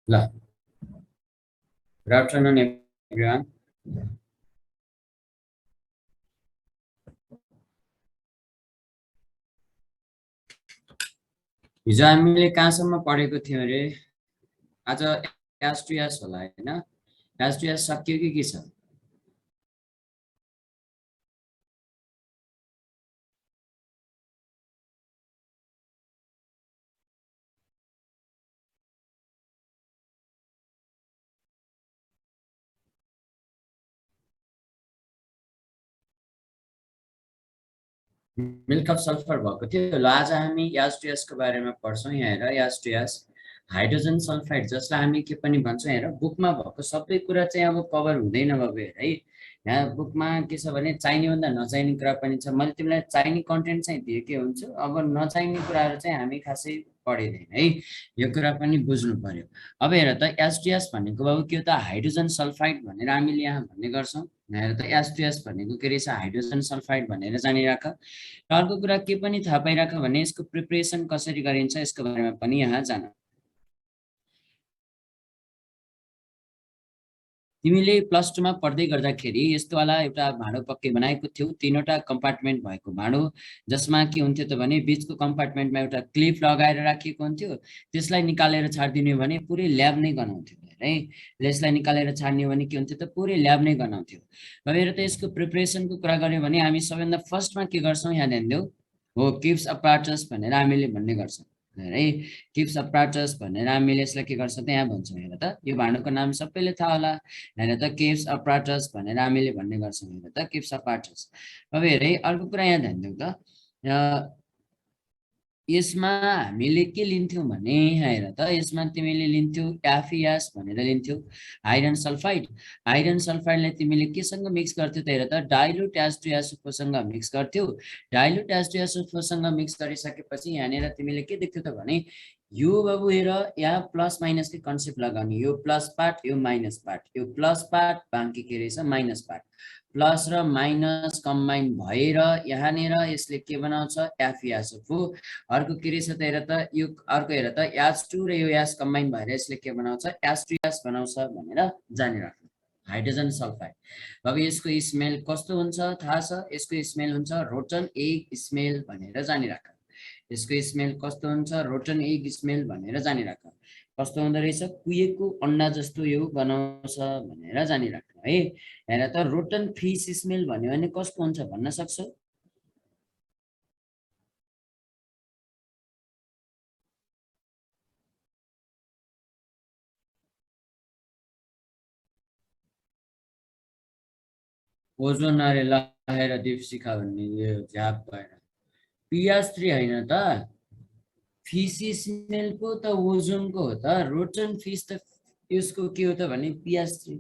ल good afternoon everyone. हिजो हामीले कहाँसम्म पढेको थियौँ अरे? आज यास टु यास होला होइन? यास टु यास सक्यो कि के छ? मिल्क अफ सल्फर भएको थियो। ल आज हामी यास टु यासको बारेमा पढ्छौँ। यहाँ हेर, यास टु यास हाइड्रोजन सल्फाइड, जसलाई हामी के पनि भन्छौँ। हेर, बुकमा भएको सबै कुरा चाहिँ अब कभर हुँदैन बाबु। हेर है, यहाँ बुकमा के छ भने चाहिने भन्दा नचाहिने कुरा पनि छ। मैले तिमीलाई चाहिने कन्टेन्ट चाहिँ दिएकै हुन्छु, अब नचाहिने कुराहरू चाहिँ हामी खासै पढिँदैन है। यो कुरा पनि बुझ्नु पर्यो। अब हेर त, एसडिएस भनेको बाबु के हो त? हाइड्रोजन सल्फाइड भनेर हामीले यहाँ भन्ने गर्छौँ। हेर त, एसडिएस भनेको के रहेछ? हाइड्रोजन सल्फाइड भनेर जानिराख। र अर्को कुरा के पनि थाहा पाइराख भने यसको प्रिपरेसन कसरी गरिन्छ यसको बारेमा पनि यहाँ जान। तिमीले प्लस टूमा पढ्दै गर्दाखेरि यस्तोवाला एउटा भाँडो पक्कै बनाएको थियौ, तीनवटा कम्पार्टमेन्ट भएको भाँडो, जसमा के हुन्थ्यो त भने बिचको कम्पार्टमेन्टमा एउटा क्लिप लगाएर राखिएको हुन्थ्यो। त्यसलाई निकालेर छाडिदिने भने पुरै ल्याब नै गनाउँथ्यो है। यसलाई निकालेर छाड्ने भने के हुन्थ्यो त? पुरै ल्याब नै गनाउँथ्यो। अब हेर त, यसको प्रिपरेसनको कुरा गऱ्यो भने हामी सबैभन्दा फर्स्टमा के गर्छौँ यहाँ ध्यान देऊ, हो किप्स अपार्टस भनेर हामीले भन्ने गर्छौँ है। किप्स अपार्टस भनेर हामीले यसलाई के गर्छौँ त यहाँ भन्छौँ। हेर त, यो भाँडोको नाम सबैले थाहा होला। हेर त, किप्स अपार्टस भनेर हामीले भन्ने गर्छौँ। हेर त, किप्स अपार्टस। अब हेर है, अर्को कुरा यहाँ ध्यान दिउँ त, यसमा हामीले के लिन्थ्यौँ भने यहाँ हेर त, यसमा तिमीले लिन्थ्यौ एफिएस भनेर लिन्थ्यौ, आइरन सल्फाइड। आइरन सल्फाइडलाई तिमीले केसँग मिक्स गर्थ्यौ त? हेर त, डाइल्युट एच2एसओ4सँग मिक्स गर्थ्यौ। डाइल्युट एच2एसओ4सँग मिक्स गरिसकेपछि यहाँनिर तिमीले के देख्थ्यौ त भने, यो बाबु हेर, यहाँ प्लस माइनसले कन्सेप्ट लगाउने, यो प्लस पार्ट यो माइनस पार्ट, यो प्लस पार्ट बाँकी के रहेछ माइनस पार्ट। प्लस र माइनस कम्बाइन भएर यहाँनिर यसले के बनाउँछ? एफिएसओ4। अर्को के रहेछ त? हेर त, यो अर्को हेर त, एच2 र यो एच कम्बाइन भएर यसले के बनाउँछ? एच2एस बनाउँछ भनेर जानिराख्नु, हाइड्रोजन सल्फाइड। अब यसको स्मेल कस्तो हुन्छ थाहा छ? यसको स्मेल हुन्छ रोटन एग स्मेल भनेर जानिराख। यसको स्मेल कस्तो हुन्छ? रोटन एग स्मेल भनेर जानिराख। कस्तो हुँदो रहेछ? कुहिएको अन्डा जस्तो यो बनाउँछ भनेर जानिराख है। हेर त, रोटन फिस स्मेल भन्यो भने कस्तो हुन्छ भन्न सक्छौ? ओजोन अरे लगाएर दिप शिखा भन्ने यो झ्याप भएर पिएच3 होइन त? फिस स्मेलको त ओजोनको हो त। रोटन फिस त यसको के हो त भने पिएच3।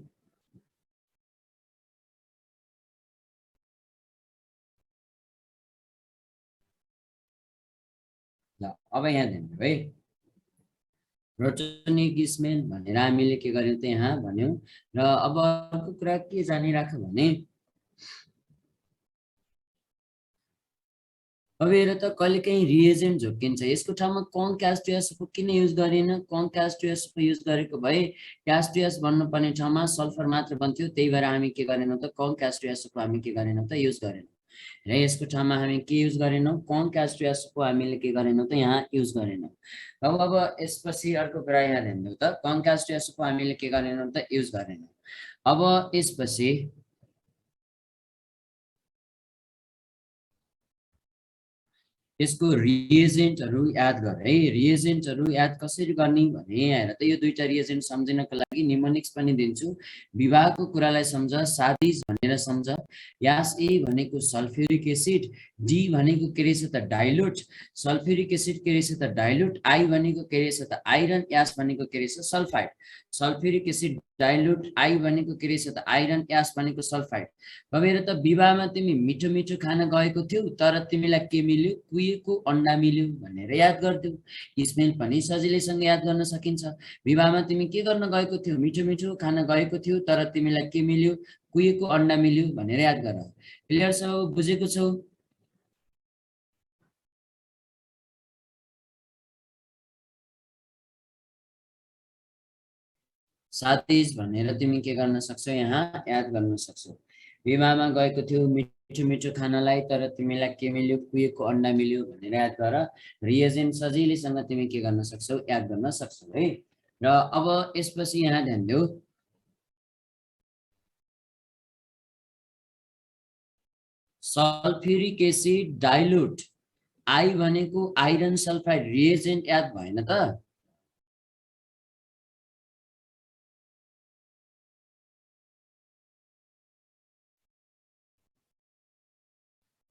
ल अब यहाँ ध्यान है, रोटनिक स्मेल भनेर हामीले के गर्यौँ त यहाँ भन्यौँ। र अब अर्को कुरा के जानिराख भने, अब हेर त, कहिलेकाहीँ रिएजेन्ट झोकिन्छ। यसको ठाउँमा कङ किन युज गरेन? कङ युज गरेको भए क्यास्टुएस भन्नुपर्ने ठाउँमा सल्फर मात्र बन्थ्यो। त्यही भएर हामी के गरेनौँ त? कङ हामी के गरेनौँ त? युज गरेनौँ। र यसको ठाउँमा हामी के युज गरेनौँ? कङ हामीले के गरेनौँ त? यहाँ युज गरेनौँ। अब यसपछि अर्को कुरा यहाँ ध्यान दिउँ त, कङ हामीले के गरेनौँ त? युज गरेनौँ। अब यसपछि यसको रिएजेन्टहरू याद गर है। रिएजेन्टहरू याद कसरी गर्ने भने, हेर त, यो दुईटा रिएजेन्ट सम्झिनको लागि निमोनिक्स पनि दिन्छु। विवाहको कुरालाई सम्झ, सादिज भनेर सम्झ। यास ए भनेको सल्फ्युरिक एसिड, डी भनेको के रहेछ त? डाइल्युट। सल्फ्युरिक एसिड के रहेछ त? डाइल्युट। आई भनेको के रहेछ त? आइरन। यास भनेको के रहेछ? Sulphide. Sulphuric acid dilute, I भनेको के रहेछ त? आइरन, यास भनेको सल्फाइड। अब हेर त, विवाहमा तिमी मिठो मिठो खाना गएको थियौ, तर तिमीलाई के मिल्यो? कुहिएको अन्डा मिल्यो भनेर याद गरिदेऊ। स्मेल पनि सजिलैसँग याद गर्न सकिन्छ। विवाहमा तिमी के गर्न गएको थियौ? मिठो मिठो खाना गएको थियौ, तर तिमीलाई के मिल्यो? कुहिएको अन्डा मिल्यो भनेर याद गर। क्लियर छौ? बुझेको छौ? साथीज भनेर तिमी के गर्न सक्छौ यहाँ याद गर्न सक्छौ। विवाहमा गएको थियौ मिठो मिठो खानालाई तर तिमीलाई के मिल्यो कुहिएको अन्डा मिल्यो भनेर याद गर। रिएजेन्ट सजिलैसँग तिमी के गर्न सक्छौ याद गर्न सक्छौ है। र अब यसपछि यहाँ ध्यान देऊ, सल्फ्युरिक एसिड डाइल्युट, आई भनेको आइरन सल्फाइड रिएजेन्ट याद भएन त?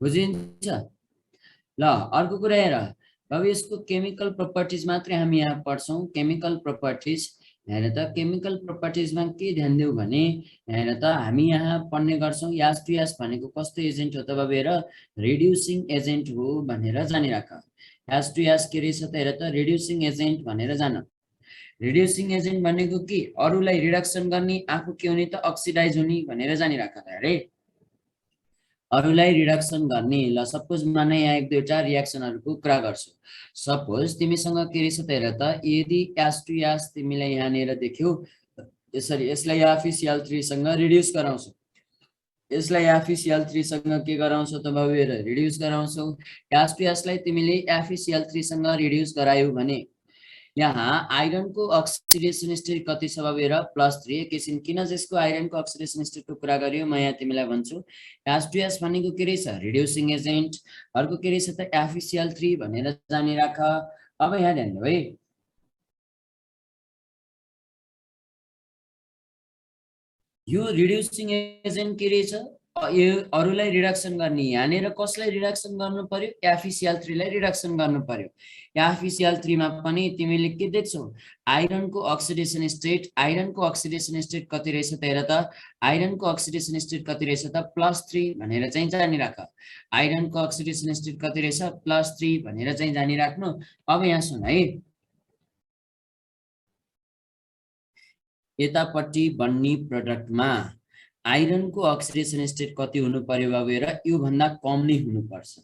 बुझिन्छ? ल अर्को कुरा हेर, अब यसको केमिकल प्रोपर्टिज मात्रै हामी यहाँ पढ्छौँ। केमिकल प्रोपर्टिज हेर त, केमिकल प्रोपर्टिजमा के ध्यान देऊ भने हेर त हामी यहाँ पढ्ने गर्छौँ यास टु यास भनेको कस्तो एजेन्ट हो त बाबु, हेर रिड्युसिङ एजेन्ट हो भनेर जानिराख। यास टु यास के रहेछ त हेर त, रिड्युसिङ एजेन्ट भनेर जान। रिड्युसिङ एजेन्ट भनेको के, अरूलाई रिडक्सन गर्ने आफू के हुने त अक्सिडाइज हुने भनेर जानिराख त अरे। अरूलाई रिडक्सन गर्ने, ल सपोज मान यहाँ एक दुईवटा रियाक्सनहरूको कुरा गर्छु। सपोज तिमीसँग के रहेछ त हेर त, यदि यास टु यास तिमीलाई यहाँनिर देख्यौ यसरी, यसलाई FeCl3 सँग रिड्युस गराउँछौ, यसलाई FeCl3 सँग के गराउँछौ त बाबु, हेर रिड्युस गराउँछौ। यास टु यासलाई तिमीले FeCl3 सँग रिड्युस गरायौ भने यहाँ आइरन को अक्सिडेसन स्टेट कति छ बाबु, हेर +3। एकैछिन किन जसको आइरन को अक्सिडेसन स्टेटको कुरा गरियो म यहाँ तिमीलाई भन्छु। यास टु यास भनेको के रहेछ, रिड्युसिङ एजेन्ट। अर्को के रहेछ त FeCl3 भनेर जानिराख। अब यहाँ ध्यान देऊ है, यो रिड्युसिङ एजेन्ट के रहेछ, यो अरूलाई रिडक्सन गर्ने, यहाँनिर कसलाई रिडक्सन गर्नु पर्यो, FeCl3 लाई रिडक्सन गर्नु पर्यो। FeCl3 मा पनि तिमीले के देख्छौ, आइरनको अक्सिडेसन स्टेट, आइरनको अक्सिडेसन स्टेट कति रहेछ त हेर त, आइरनको अक्सिडेसन स्टेट कति रहेछ त +3 भनेर चाहिँ जानिराख। आइरनको अक्सिडेसन स्टेट कति रहेछ +3 भनेर चाहिँ जानिराख्नु। अब यहाँ सुन है, यतापट्टि बन्ने प्रोडक्टमा आइरनको अक्सिडेसन स्टेट कति हुनु पर्यो बाबु, हेर यो भन्दा कम नै हुनुपर्छ।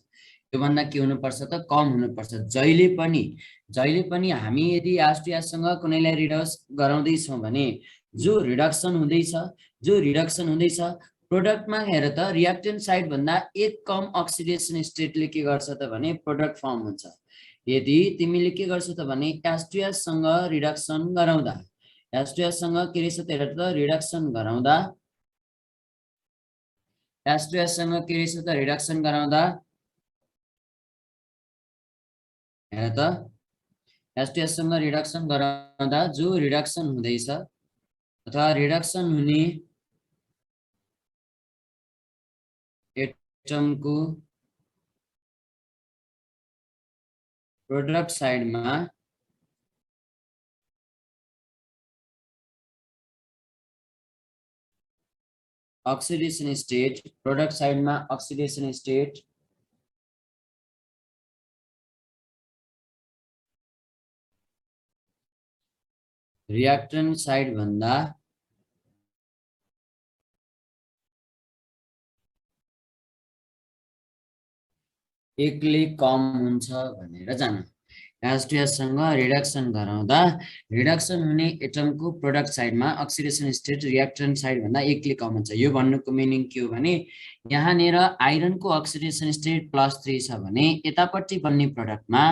यो भन्दा के हुनुपर्छ त कम हुनुपर्छ। जहिले पनि हामी यदि यास टु याससँग कुनैलाई रिडक्स गराउँदैछौँ भने जो रिडक्सन हुँदैछ प्रोडक्टमा हेर त, रियाक्टेन्ट साइड भन्दा एक कम अक्सिडेसन स्टेटले के गर्छ त भने प्रोडक्ट फर्म हुन्छ। यदि तिमीले के गर्छौ त भने यास टु याससँग रिडक्सन गराउँदा, यास टु याससँग के रहेछ त हेर त रिडक्सन गराउँदा, यास टु याससँग के रहेछ त रिडक्सन गराउँदा हेर त, यास टु याससँग रिडक्सन गराउँदा जो रिडक्सन हुँदैछ अथवा रिडक्सन हुने एटमको प्रोडक्ट साइडमा अक्सिडेसन स्टेट, प्रोडक्ट साइडमा अक्सिडेसन स्टेट रियाक्टेन्ट साइड भन्दा एकले कम हुन्छ भनेर जान। यास टु याससँग रिडक्सन गराउँदा रिडक्सन हुने एटमको प्रोडक्ट साइडमा अक्सिडेसन स्टेट रियाक्टेन्ट साइड भन्दा एकले कम हुन्छ। यो भन्नुको मिनिङ के हो भने यहाँनिर आइरनको अक्सिडेसन स्टेट +3 छ भने यतापट्टि बन्ने प्रोडक्टमा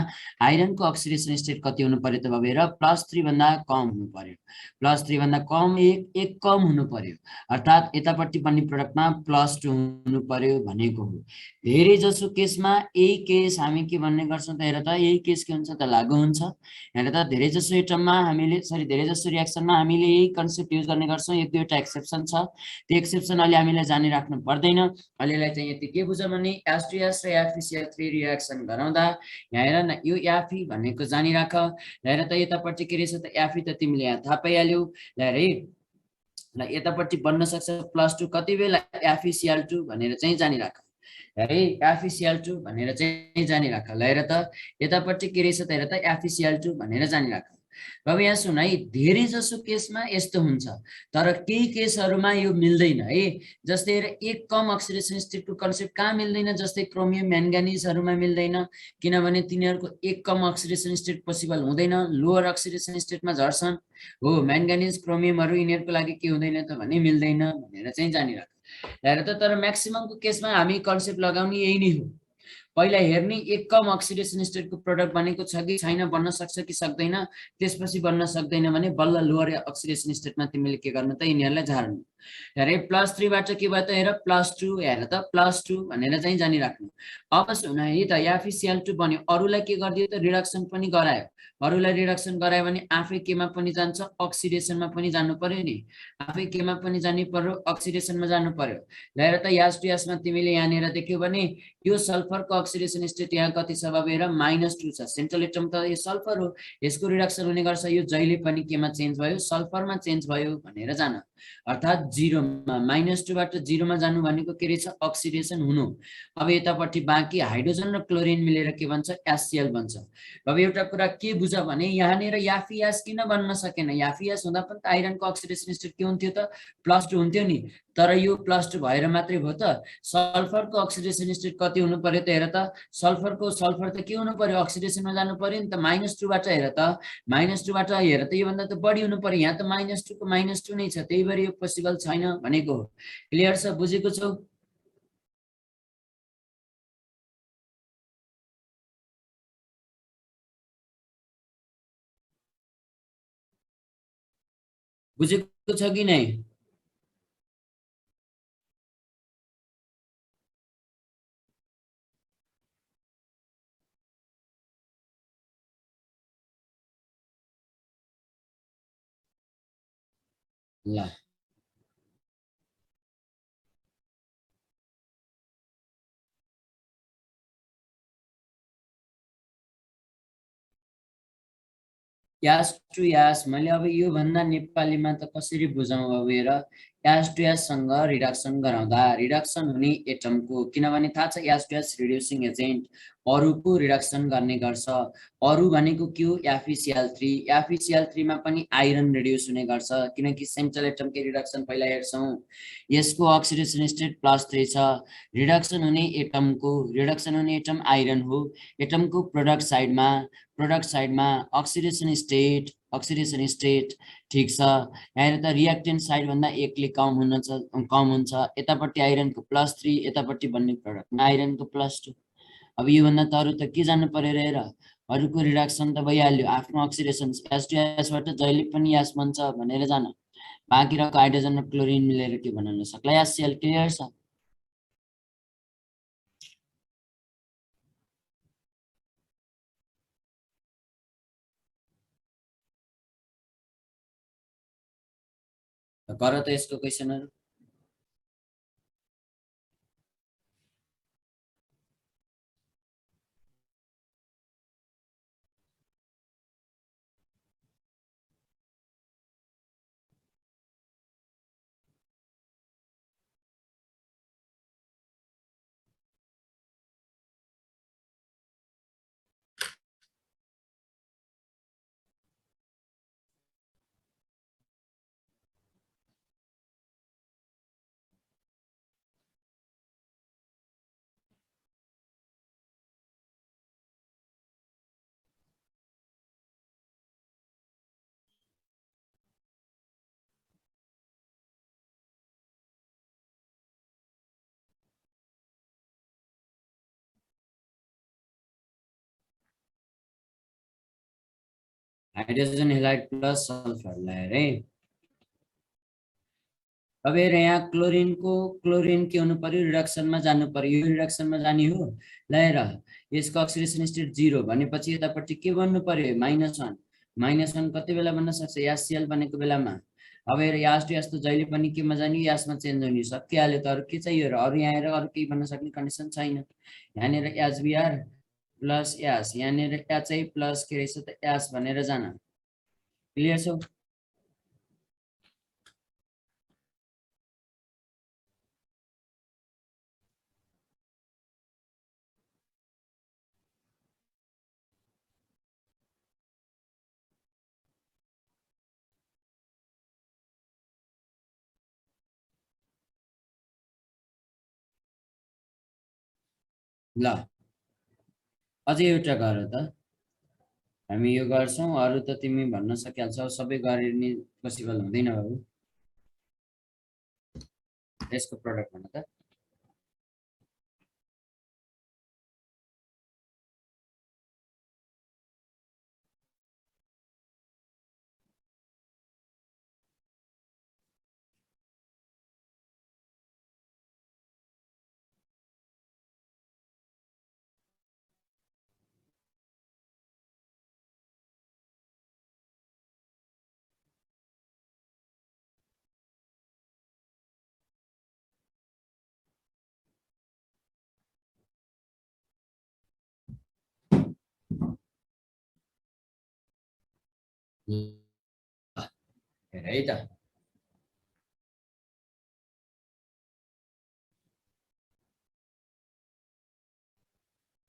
आइरनको अक्सिडेसन स्टेट कति हुनु पर्यो त बाबु, हेर +3 भन्दा कम हुनु पर्यो। +3 भन्दा कम एक कम हुनु पर्यो, अर्थात् यतापट्टि बन्ने प्रोडक्टमा +2 हुनु पर्यो भनेको हो। धेरै जसो केसमा यही केस हामी के भन्ने गर्छौँ त हेर त, यही केस के हुन्छ त लागु हुन्छ। हेर त धेरै जसो एटममा हामीले धेरै जसो रियाक्सनमा हामीले यही कन्सेप्ट युज गर्ने गर्छौँ। एक दुईवटा एक्सेप्सन छ, त्यो एक्सेप्सन अहिले हामीलाई जानिराख्नु पर्दैन। अहिलेलाई चाहिँ यति के बुझ भने यास टु यास र FeCl3 रियाक्सन गराउँदा यहाँ हेर न, यो Fe भनेको जानिराख। हेर त यतापट्टि के रहेछ त Fe त तिमीले यहाँ थाहा पाइहाल्यौ। हेर है, ल यतापट्टि बन्न सक्छ +2 कति बेला FeCl2 भनेर चाहिँ जानिराख। है FeCl2 भनेर चाहिँ जानिराख। ल हेर त यतापट्टि के रहेछ त हेर त FeCl2 भनेर जानिराख। अब यहाँ सुन है, धेरै जसो केसमा यस्तो हुन्छ, तर केही केसहरूमा यो मिल्दैन है। जस्तै एक कम अक्सिडेसन स्टेटको कन्सेप्ट कहाँ मिल्दैन, जस्तै क्रोमियम म्याङ्गानिजहरूमा मिल्दैन, किनभने तिनीहरूको एक कम अक्सिडेसन स्टेट पोसिबल हुँदैन, लोअर अक्सिडेसन स्टेटमा झर्छन्। हो, म्याङ्गानिज क्रोमियमहरू यिनीहरूको लागि के हुँदैन त भने मिल्दैन भनेर चाहिँ जानिराख। हेर त, तर म्याक्सिममको केसमा हामी कन्सेप्ट लगाउने यही नै हो। पहिला हेर्ने एक कम अक्सिडेसन स्टेटको प्रोडक्ट बनेको छ कि छैन, बन्न सक्छ कि सक्दैन, त्यसपछि बन्न सक्दैन भने बल्ल लोअर अक्सिडेसन स्टेटमा तिमीले के गर्नु त, यिनीहरूलाई झार्नु। हेरे +3 बाट के भयो त, हेर +2, हेर त +2 भनेर चाहिँ जानिराख्नु। अब सुन है त, Cl2 बन्यो, अरूलाई के गरिदियो त, रिडक्सन पनि गरायो। अरूलाई रिडक्सन गरायो भने आफै केमा पनि जान्छ, अक्सिडेसनमा पनि जानु पर्यो नि। आफै केमा पनि जानु पर्यो, अक्सिडेसनमा जानु पर्यो। हेर त यास मा तिमीले यहाँनिर देख्यौ भने यो सल्फरको अक्सिडेसन स्टेट यहाँ कति छ बाबेर, -2 छ। सेन्ट्रल एटम त यो सल्फर हो, यसको रिडक्सन हुने गर्छ, यो जहिले पनि केमा चेन्ज भयो, सल्फरमा चेन्ज भयो भनेर जान। अर्थात् 0 मा, -2 बाट 0 मा जानु भनेको के रहेछ, अक्सिडेसन हुनु। अब यतापट्टि बाँकी हाइड्रोजन र क्लोरिन मिलेर के बन्छ, HCl बन्छ। अब एउटा कुरा के बुझ भने, यहाँनिर याफियास किन बन्न सकेन, याफियास हुँदा पनि त आइरनको अक्सिडेसन स्टेट के हुन्थ्यो त, +2 हुन्थ्यो नि। तर यो +2 भएर मात्रै भयो त, सल्फरको अक्सिडेसन स्टेट कति हुनु पर्यो त, हेर त सल्फर त के हुनु पर्यो, अक्सिडेसनमा जानु पर्यो नि त, -2 बाट हेर त, -2 बाट हेर त योभन्दा त बढी हुनु पर्यो, यहाँ त -2 को -2 नै छ, त्यही भएर यो पोसिबल छैन भनेको हो। क्लियर छ, बुझेको छौ? बुझेको छ कि नै? ल यास टु यास, मैले अब यो भन्दा नेपालीमा त कसरी बुझाउँ अब हेर। यास टु याससँग रिडक्सन गराउँदा रिडक्सन हुने एटमको, किनभने थाहा छ यास टु यास रिड्युसिङ एजेन्ट, अरूको रिडक्सन गर्ने गर्छ। अरू भनेको के हो, FeCl3, FeCl3 मा पनि आइरन रिड्युस हुने गर्छ, किनकि सेन्ट्रल एटमकै रिडक्सन पहिला हेर्छौँ। यसको अक्सिडेसन स्टेट +3 छ। रिडक्सन हुने एटम आइरन हो। एटमको प्रोडक्ट साइडमा अक्सिडेसन स्टेट ठिक छ। यहाँ त रियाक्टेन्ट साइड भन्दा एकले कम हुन्छ। यतापट्टि आइरनको +3, यतापट्टि बन्ने प्रोडक्टमा आइरनको +2। अब योभन्दा त अरू त के जानु पर्यो र हेर, अरूको रिडक्सन त भइहाल्यो, आफ्नो अक्सिडेसन S2S बाट जहिले पनि यास बन्छ भनेर जान। बाँकी रहेको हाइड्रोजन र क्लोरिन मिलेर के बनाउन सक्ला, HCl। क्लियर छ? गर त यसको क्वेसनहरू। हाइड्रोजन हेलाइड प्लस सल्फर लाएर है। अब हेर, यहाँ क्लोरिन के हुनु पर्यो, रिडक्सनमा जानु पर्यो, यो रिडक्सनमा जाने हो। ल हेर, यसको अक्सिडेसन स्टेट 0 भनेपछि यतापट्टि के बन्नु पर्यो, -1। -1 कति बेला बन्न सक्छ, HCl बनेको बेलामा। अब हेर, यास टु यास त जहिले पनि केमा जाने, यासमा चेन्ज हुने, सकिहाल्यो त। अरू के चाहियो र, अरू यहाँ हेर अरू केही बन्न सक्ने कन्डिसन छैन। यहाँनिर HBr प्लस यास, यहाँनिर HI प्लस के रहेछ त यास भनेर जान। क्लियर छ? ल अझै एउटा गर त, हामी यो गर्छौँ, अरू त तिमी भन्न सकिहाल्छौ, सबै गरेर नि पोसिबल हुँदैन बाबु। यसको प्रडक्ट भन त। हेर है त,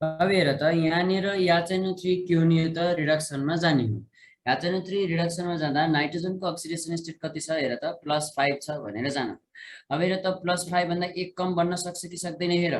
अब हेर त यहाँनिर याचेनो3 के हुने हो त, रिडक्सनमा जाने हो। याचेनो3 रिडक्सनमा जाँदा नाइट्रोजनको अक्सिडेसन स्टेट कति छ हेर त, +5 छ भनेर जान। अब हेर त +5 भन्दा 1 कम बन्न सक्छ कि सक्दैन हेर।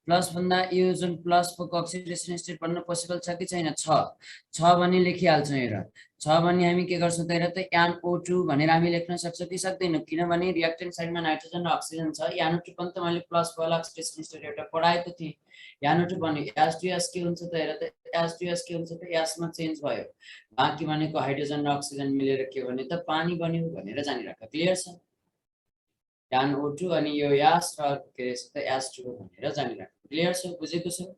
प्लस भन्दा यो जुन +4 को अक्सिडेसन स्टेट बन्न पोसिबल छ कि छैन, छ भने लेखिहाल्छौँ हेर। छ भने हामी के गर्छौँ त हेर त, NO2 भनेर हामी लेख्न सक्छौँ कि सक्दैनौँ, किनभने रिएक्टेन्ट साइडमा नाइट्रोजन र अक्सिजन छ। NO2 पनि त मैले +4 वाला अक्सिडेसन स्टेट एउटा पढाएको थिएँ। NO2 भने H2S के हुन्छ त हेर त, H2S के हुन्छ त, यसमा चेन्ज भयो। बाँकी भनेको हाइड्रोजन र अक्सिजन मिलेर के भने त पानी बन्यो भनेर जानिराख। क्लियर छ? NO2 अनि यो यास र के रहेछ त H2O भनेर जानिराख। क्लियर छ? बुझेको छ?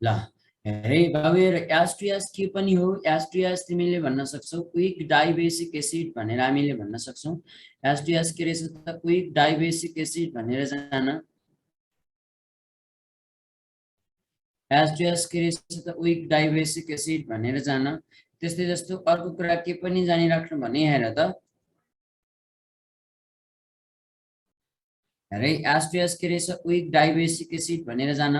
ल हेरे बाबु, H2S के पनि हो। H2S तिमीले भन्न सक्छौ क्विक डाइबेसिक एसिड भनेर हामीले भन्न सक्छौँ। H2S के रहेछ त, क्विक डाइबेसिक एसिड भनेर जान। H2S के रहेछ त, क्विक डाइबेसिक एसिड भनेर जान। त्यस्तै जस्तो अर्को कुरा के पनि जानिराख्नु भने हेर त, है H2S के रहेछ क्विक डाइबेसिक एसिड भनेर जान।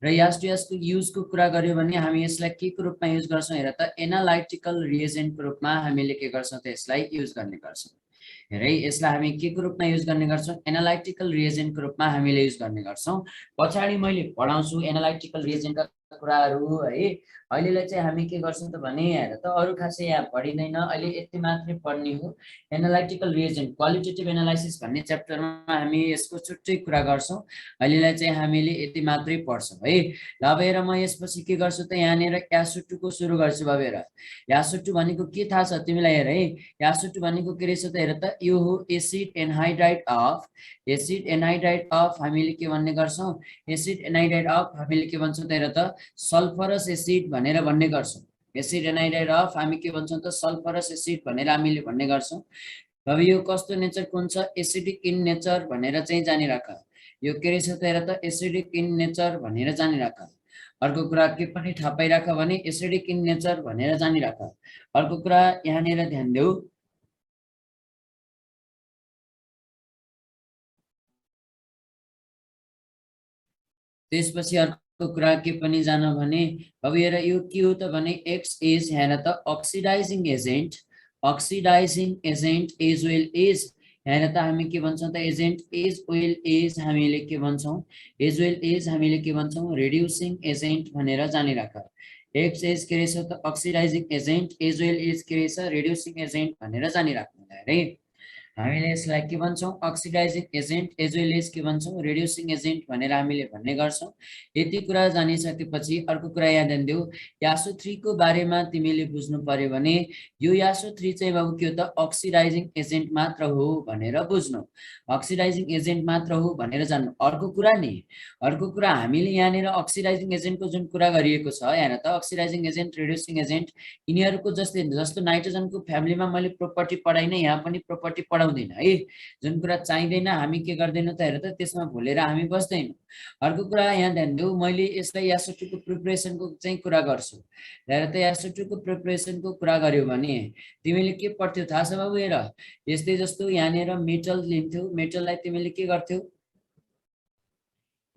र H2S को युजको कुरा गर्यो भने हामी यसलाई के को रूपमा युज गर्छौँ हेर त, एनालाइटिकल रिएजेन्टको रूपमा हामीले के गर्छौँ त यसलाई युज गर्ने गर्छौँ। हेरै यसलाई हामी के को रूपमा युज गर्ने गर्छौँ, एनालाइटिकल रिएजेन्टको रूपमा हामीले युज गर्ने गर्छौँ। पछाडि मैले पढाउँछु एनालाइटिकल रिएजेन्टका कुराहरू है। अहिलेलाई चाहिँ हामी के गर्छौँ त भने हेर त, अरू खासै यहाँ पढिँदैन, अहिले यति मात्रै पढ्ने हो। एनालाइटिकल रिएजेन्ट क्वालिटेटिभ एनालाइसिस भन्ने च्याप्टरमा हामी यसको छुट्टै कुरा गर्छौँ। अहिलेलाई चाहिँ हामीले यति मात्रै पढ्छौँ है। ल अब हेर, म यसपछि के गर्छु त, यहाँनिर SO2 को सुरु गर्छु। अब हेर SO2 भनेको के थाहा छ तिमीलाई हेर है। SO2 भनेको के रहेछ त हेर त, यो हो acid anhydride of. Acid anhydride of हामीले के भन्ने गर्छौँ, एसिड एनहाइड्राइड अफ हामीले के भन्छौँ त हेर त, सल्फरस एसिड भनेर भन्ने गर्छौँ। एसिड एनहाइड्राइड अफ हामी के भन्छौँ त, सल्फरस एसिड भनेर हामीले भन्ने गर्छौँ। अब यो कस्तो नेचरको हुन्छ, एसिडिक इन नेचर भनेर चाहिँ जानिराख। यो के रहेछ त हेर त, एसिडिक इन नेचर भनेर जानिराख। अर्को कुरा के पनि थाहा पाइराख भने एसिडिक इन नेचर भनेर जानिराख। अर्को कुरा यहाँनिर ध्यान देऊ, त्यसपछि अर्को कुरा के पनि जान भने, अब हेर यो के हो त भने, एक्स इज हेर त oxidising agent. Oxidising agent as well as हेर त हामी के भन्छौँ त, एजेन्ट एज वेल एज हामीले के भन्छौँ, एज वेल एज हामीले के भन्छौँ, रिड्युसिङ एजेन्ट भनेर जानिराख। एक्स एज के रहेछ त oxidising agent, as well as के रहेछ रिड्युसिङ एजेन्ट भनेर जानिराख्नु है। हामीले यसलाई के भन्छौँ, oxidising agent as well as के भन्छौँ, रिड्युसिङ एजेन्ट भनेर हामीले भन्ने गर्छौँ। यति कुरा जानिसकेपछि अर्को कुरा याद देऊ, SO3 को बारेमा तिमीले बुझ्नु पर्यो भने यो SO3 चाहिँ बाबु के हो त, अक्सिडाइजिङ एजेन्ट मात्र हो भनेर बुझ्नु। अक्सिडाइजिङ एजेन्ट मात्र हो भनेर जान्नु। अर्को कुरा नि, अर्को कुरा हामीले यहाँनिर अक्सिडाइजिङ एजेन्टको जुन कुरा गरिएको छ हेर त, अक्सिडाइजिङ एजेन्ट, रिड्युसिङ एजेन्ट, यिनीहरूको जस्तो नाइट्रोजनको फ्यामिलीमा मैले प्रोपर्टी पढाइनँ, यहाँ पनि प्रोपर्टी पढाउनु बढाउँदैन है। जुन कुरा चाहिँदैन हामी के गर्दैनौँ त हेर त त्यसमा भुलेर हामी बस्दैनौँ। अर्को कुरा यहाँ ध्यान देऊ, मैले यसलाई यासोटुको प्रिपरेसनको चाहिँ कुरा गर्छु। हेर त यासोटुको प्रिपरेसनको कुरा गर्यो भने तिमीले के पढ्थ्यौ थाहा छ बाबु? हेर यस्तै जस्तो यहाँनिर मेटल लिन्थ्यौ, मेटललाई तिमीले के गर्थ्यौ?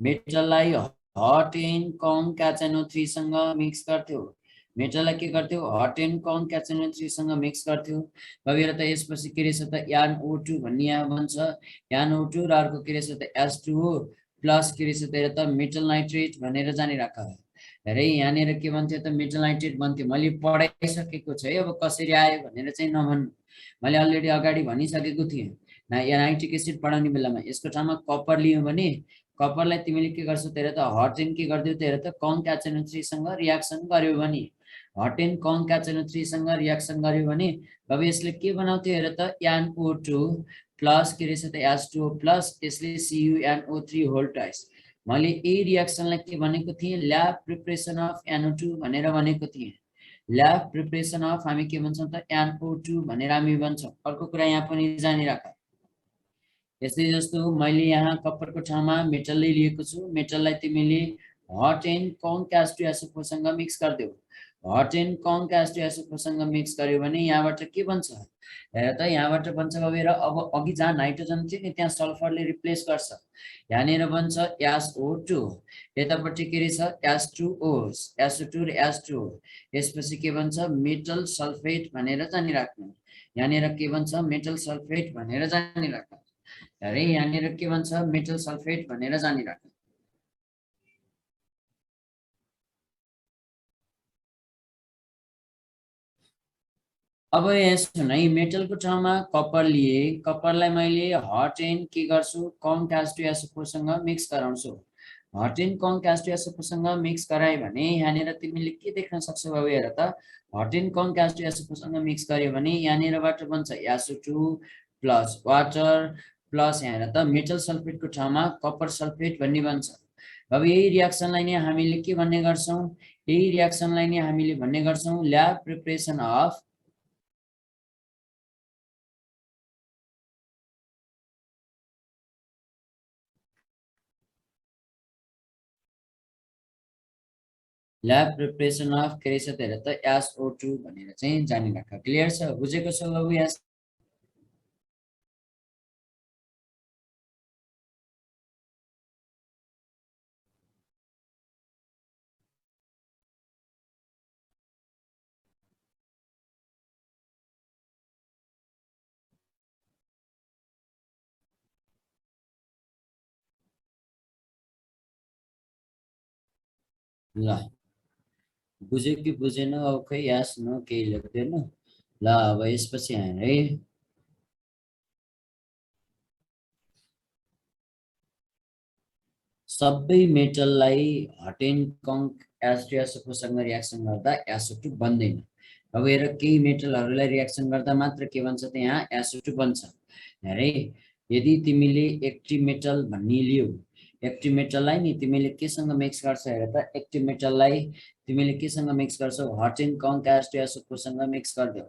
मेटललाई हट एन्ड कम KCnO3 सँग मिक्स गर्थ्यौ। मेटललाई के गर्थ्यौ? हट एन्ड कम KCnO3 सँग मिक्स गर्थ्यौ। अब हेर त यसपछि के रहेछ त NO2 भन्ने यहाँ बन्छ, NO2 र अर्को के रहेछ त H2O प्लस के रहेछ त हेर त मेटल नाइट्रेट भनेर जानिराख। हेरे यहाँनिर के भन्थ्यो त मेटल नाइट्रेट भन्थ्यो। मैले पढाइसकेको छु है, अब कसरी आयो भनेर चाहिँ नभन्नु, मैले अलरेडी अगाडि भनिसकेको थिएँ। नाइट्रिक एसिड पढाउने बेलामा यसको ठाउँमा कपर लियो भने कपरलाई तिमीले के गर्छौ त हेर त हट एन्ड के गर्दियौ त हेर त कम KCnO3 सँग रियाक्सन गर्यो भने, हट एन्ड कम KCnO3 सँग रियाक्सन गर्यो भने अब यसले के बनाउँथ्यो हेर त NO2 प्लस के रहेछ त H2O प्लस यसले CuNO3 होल ट्वाइस। मैले यही रियाक्सनलाई के भनेको थिएँ? ल्याब प्रिपरेसन अफ NO2 भनेर भनेको थिएँ। ल्याब प्रिपरेसन अफ हामी के भन्छौँ त NO2 भनेर हामी भन्छौँ। अर्को कुरा यहाँ पनि जानिराख। यसै जस्तो मैले यहाँ कपरको ठाउँमा मेटलले लिएको छु, मेटललाई तिमीले हट एन्ड कम K2SO4 सँग मिक्स गरिदेऊ। हट एन्ड कम K2SO4 सँग मिक्स गर्यो भने यहाँबाट के बन्छ? हेर त यहाँबाट बन्छ अब अब अघि जहाँ नाइट्रोजन थियो नि त्यहाँ सल्फरले रिप्लेस गर्छ, यहाँनिर बन्छ SO2, यतापट्टि के रहेछ H2O, SO2 र H2O। यसपछि के बन्छ? मेटल सल्फेट भनेर जानिराख्नु। यहाँनिर के बन्छ? मेटल सल्फेट भनेर जानिराख्नु। अरे यहाँनिर के भन्छ? मेटल सल्फेट भनेर जानिराख। अब यहाँ सुन है, मेटलको ठाउँमा कपर लिए, कपरलाई मैले हट एन्ड के गर्छु? कम K2SO4 सँग मिक्स गराउँछु। हट एन्ड कम K2SO4 सँग मिक्स गरायो भने यहाँनिर तिमीले के देख्न सक्छौ बाबु? हेर त हट एन्ड कम K2SO4 सँग मिक्स गर्यो भने यहाँनिरबाट बन्छ SO2 प्लस वाटर प्लस यहाँ हेर त मेटल सल्फेटको ठाउँमा कपर सल्फेट भन्ने बन्छ। अब यही रियाक्सनलाई नै हामीले के भन्ने गर्छौँ? यही रियाक्सनलाई नै हामीले भन्ने गर्छौँ ल्याब प्रिपरेसन अफ के रहेछ त हेर त SO2 भनेर चाहिँ जानिराख। क्लियर छ? बुझेको छौ बाबु? यस ल बुझ्यो कि बुझेन? अब खै यास न केही लेख्दैन। ल अब यसपछि है सबै मेटललाई हट एन्ड कम K2SO4 सँग रियाक्सन गर्दा SO2 बन्दैन। अब हेर केही मेटलहरूलाई रियाक्सन गर्दा मात्र के भन्छ त यहाँ SO2 बन्छ। हेरे यदि तिमीले एक्टिभ मेटल भन्ने लियो, एक्टिभ मेटललाई नि तिमीले केसँग मिक्स गर्छ? हेर त एक्टिभ मेटललाई तिमीले केसँग मिक्स गर्छौ? हट एन्ड कम K2SO4 सँग मिक्स गरिदेऊ।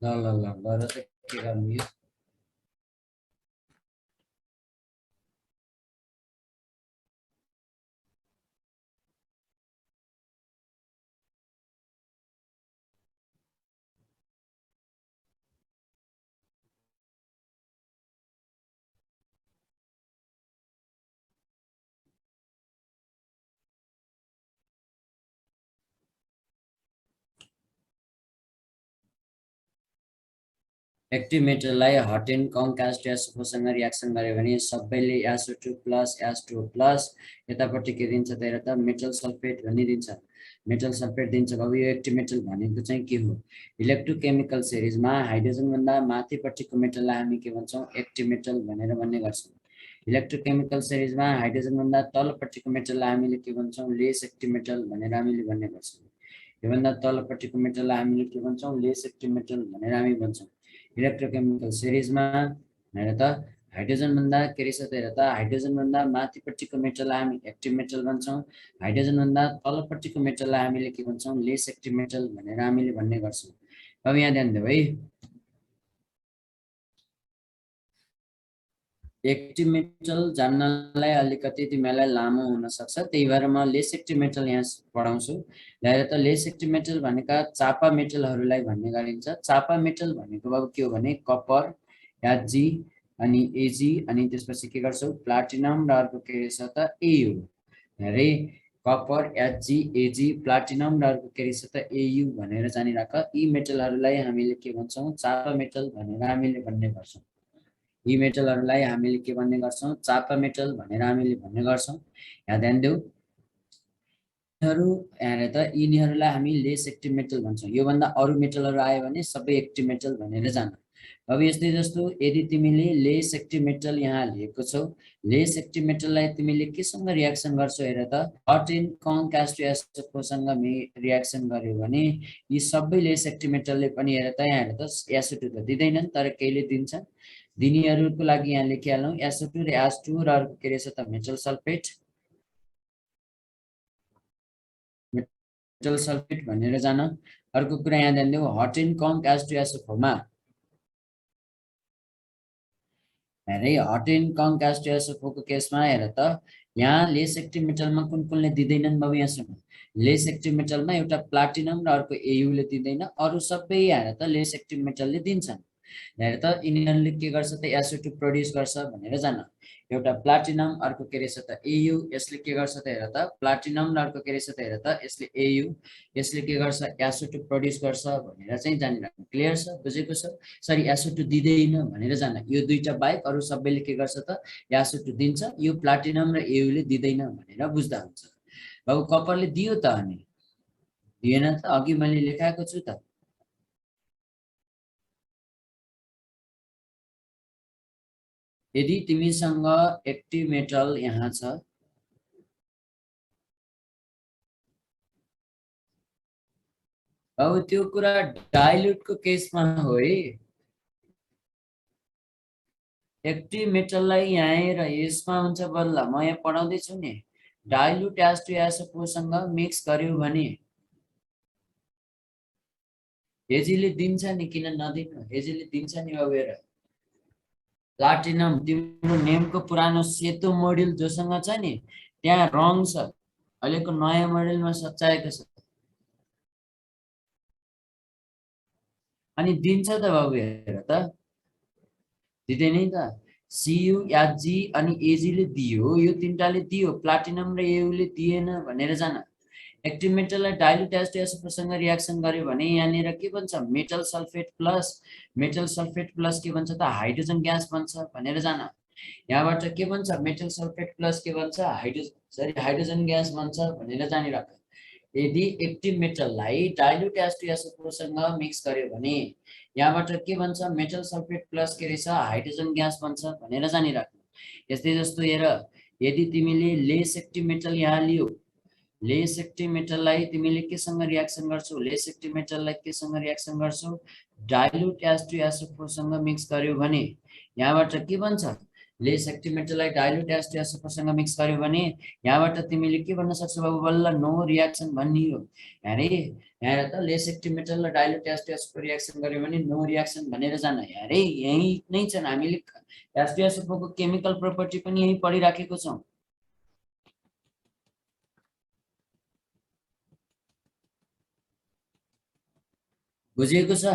ल ल ल गर त के गर्नु यो? एक्टिभ मेटललाई हट एन्ड कम K2SO4 सँग रियाक्सन गर्यो भने सबैले SO2 प्लस H2O प्लस यतापट्टि के दिन्छ त हेर त मेटल सल्फेट भन्ने दिन्छ। मेटल सल्फेट दिन्छ। अब यो एक्टिभ मेटल भनेको चाहिँ के हो? इलेक्ट्रोकेमिकल सिरिजमा हाइड्रोजनभन्दा माथिपट्टिको मेटललाई हामी के भन्छौँ? एक्टिभ मेटल भनेर भन्ने गर्छौँ। इलेक्ट्रोकेमिकल सिरिजमा हाइड्रोजनभन्दा तलपट्टिको मेटललाई हामीले के भन्छौँ? लेस एक्टिभ मेटल भनेर हामीले भन्ने गर्छौँ। योभन्दा तलपट्टिको मेटललाई हामीले के भन्छौँ? लेस एक्टिभ मेटल भनेर हामी भन्छौँ। इलेक्ट्रोकेमिकल सिरिजमा हेर त हाइड्रोजन भन्दा के रहेछ त हेर त, हाइड्रोजन भन्दा माथिपट्टिको मेटललाई हामी एक्टिभ मेटल भन्छौँ, हाइड्रोजन भन्दा तलपट्टिको मेटललाई हामीले के भन्छौँ, लेस एक्टिभ मेटल भनेर हामीले भन्ने गर्छौँ। अब यहाँ ध्यान दिऊ है, एक्टिभ मेटल जान्नलाई अलिकति तिमीलाई लामो हुन सक्छ, त्यही भएर म लेस एक्टिभ मेटल यहाँ पढाउँछु। हेर त, लेस एक्टिभ मेटल भनेका चापा मेटलहरूलाई भन्ने गरिन्छ। चापा मेटल भनेको अब के हो भने कपर, Ag अनि Ag, अनि त्यसपछि के गर्छौ प्लाटिनम र अर्को के रहेछ त Au। हेरे कपर, Ag, प्लाटिनम र अर्को के रहेछ त Au भनेर जानिराख। यी मेटलहरूलाई हामीले के भन्छौँ, चापा मेटल भनेर हामीले भन्ने गर्छौँ। यी मेटलहरूलाई हामीले के भन्ने गर्छौँ, चापा मेटल भनेर हामीले भन्ने गर्छौँ। यहाँ ध्यान देऊ, हेर त यिनीहरूलाई हामी लेस एक्टिभ मेटल भन्छौँ। योभन्दा अरू मेटलहरू आयो भने सबै एक्टिभ मेटल भनेर जान। अब यस्तै जस्तो यदि तिमीले लेस एक्टिभ मेटल यहाँ लिएको छौ, लेस एक्टिभ मेटललाई तिमीले केसँग रियाक्सन गर्छौ हेर त, हट एन्ड कन्क H2SO4सँग रियाक्सन गर्यो भने यी सबै लेस एक्टिभ मेटलले पनि हेर त, यहाँ हेर त SO2 त दिँदैनन्, तर केहीले दिन्छ। दिनेहरूको लागि यहाँ लेखिहालौँ SO2 र H2 र अर्को के रहेछ त मेटल सल्फेट, मेटल सल्फेट भनेर जान। अर्को कुरा यहाँ ध्यान देऊ, हट एन्ड कन्क H2SO4 मा हेरे हट एन्ड कन्क H2SO4 को केसमा हेर त, यहाँ लेस एक्टिभ मेटलमा कुन कुनले दिँदैनन् बाबु, यहाँ सुन। लेस एक्टिभ मेटलमा एउटा प्लाटिनम र अर्को Au ले दिँदैन, अरू सबै हेर त लेस एक्टिभ मेटलले दिन्छन्। हेर त यिनीहरूले के गर्छ त SO2 प्रड्युस गर्छ भनेर जान। एउटा प्लाटिनम, अर्को के रहेछ त Au, यसले के गर्छ त हेर त, प्लाटिनम र अर्को के रहेछ त हेर त, यसले Au, यसले के गर्छ SO2 प्रड्युस गर्छ भनेर चाहिँ जानिराख्नु। क्लियर छ, बुझेको छ? सरी SO2 दिँदैन भनेर जान। यो दुईटा बाहेक अरू सबैले के गर्छ त SO2 दिन्छ, यो प्लाटिनम र Au ले दिँदैन भनेर बुझ्दा हुन्छ। बाबु कपरले दियो त, अनि दिएन त, अघि मैले लेखाएको छु त। यदि तिमीसँग एक्टिभ मेटल यहाँ छ, अब त्यो कुरा डाइल्युटको केसमा हो है। एक्टिभ मेटललाई यहाँ हेर यसमा हुन्छ बल्ल, म यहाँ पढाउँदैछु नि। डाइल्युट H2SO4सँग मिक्स गर्यो भने हेजीले दिन्छ नि, किन नदिनु, हेजीले दिन्छ नि बाबु। हेर प्लाटिनम, तिम्रो नेमको पुरानो सेतो मोड्युल जोसँग छ नि त्यहाँ रङ छ, अहिलेको नयाँ मोडेलमा सच्याएको छ। अनि दिन्छ त बाबु, हेर त दिँदैन त। Cu, Ag अनि Ag ले दियो, यो तिनटाले दियो, प्लाटिनम र Au ले दिएन भनेर जान। एक्टिभ मेटललाई डाइल्युट H2SO4सँग रियाक्सन गर्यो भने यहाँनिर के बन्छ, मेटल सल्फेट प्लस के भन्छ त हाइड्रोजन ग्यास बन्छ भनेर जान। यहाँबाट के भन्छ, मेटल सल्फेट प्लस के भन्छ, हाइड्रोजन ग्यास बन्छ भनेर जानिराख। यदि एक्टिभ मेटललाई डाइल्युट H2SO4सँग मिक्स गर्यो भने यहाँबाट के भन्छ, मेटल सल्फेट प्लस के रहेछ हाइड्रोजन ग्यास बन्छ भनेर जानिराख्नु। यस्तै जस्तो हेर, यदि तिमीले लेस एक्टिभ मेटल यहाँ लियो, लेस एक्टिभ मेटललाई तिमीले केसँग रियाक्सन गर्छौ, लेस एक्टिभ मेटललाई केसँग रियाक्सन गर्छौ, डाइल्युट H2SO4सँग मिक्स गर्यो भने यहाँबाट के भन्छ, लेस एक्टिभ मेटललाई डाइल्युट H2SO4सँग मिक्स गर्यो भने यहाँबाट तिमीले के भन्न सक्छौ बाबु, बल्ल नो रियाक्सन भनियो। अरे यहाँ त लेस एक्टिभ मेटल र डाइल्युट H2SO4 रियाक्सन गर्यो भने नो रियाक्सन भनेर जान। अरे यही नै छन्, हामीले H2SO4 को केमिकल प्रोपर्टी पनि यही पढिराखेको छौँ। बुझिएको छ?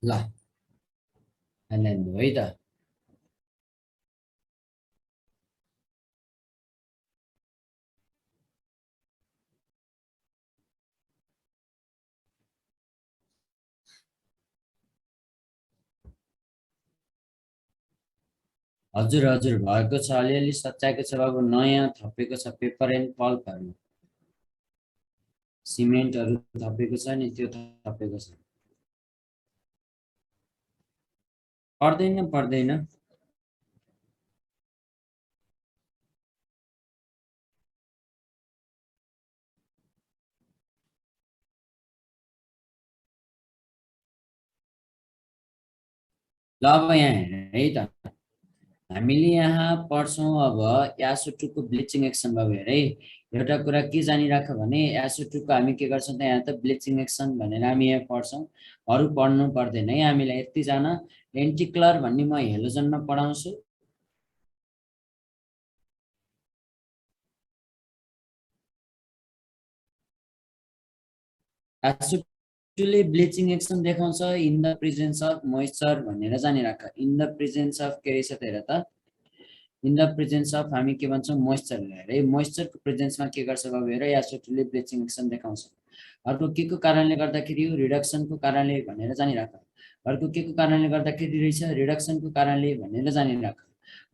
ल है त। हजुर हजुर भएको छ, अलिअलि सच्याएको छ बाबु, नयाँ थपेको छ पेपर एन्ड पल्पहरू, सिमेन्टहरू थपेको छ नि, त्यो थपेको छ। पर्दैन पर्दैन। ल अब यहाँ हेर है त, हामीले यहाँ पढ्छौँ अब यासो2 को ब्लिचिङ एक्सन। बाबु हेर है, एउटा कुरा के जानिराख भने यासो2 को हामी के गर्छौँ त, यहाँ त ब्लिचिङ एक्सन भनेर हामी यहाँ पढ्छौँ, अरू पढ्नु पर्दैन है हामीलाई। यति जान एन्टिक्लर भन्ने म हेलोजनमा पढाउँछु। यासो2ले ब्लिचिङ एक्सन देखाउँछ in the presence of moisture भनेर जानिराख। इन द प्रेजेन्स अफ के रहेछ त हेर त, इन द प्रेजेन्स अफ हामी के भन्छौँ मोइस्चर हेरे, मोइस्चरको प्रेजेन्समा के गर्छ बाबु हेर, यासो2ले ब्लिचिङ एक्सन देखाउँछ। अर्को के को कारणले गर्दाखेरि हो, रिडक्सनको कारणले भनेर जानिराख। अर्को के को कारणले गर्दाखेरि रहेछ, रिडक्सनको कारणले भनेर जानिराख।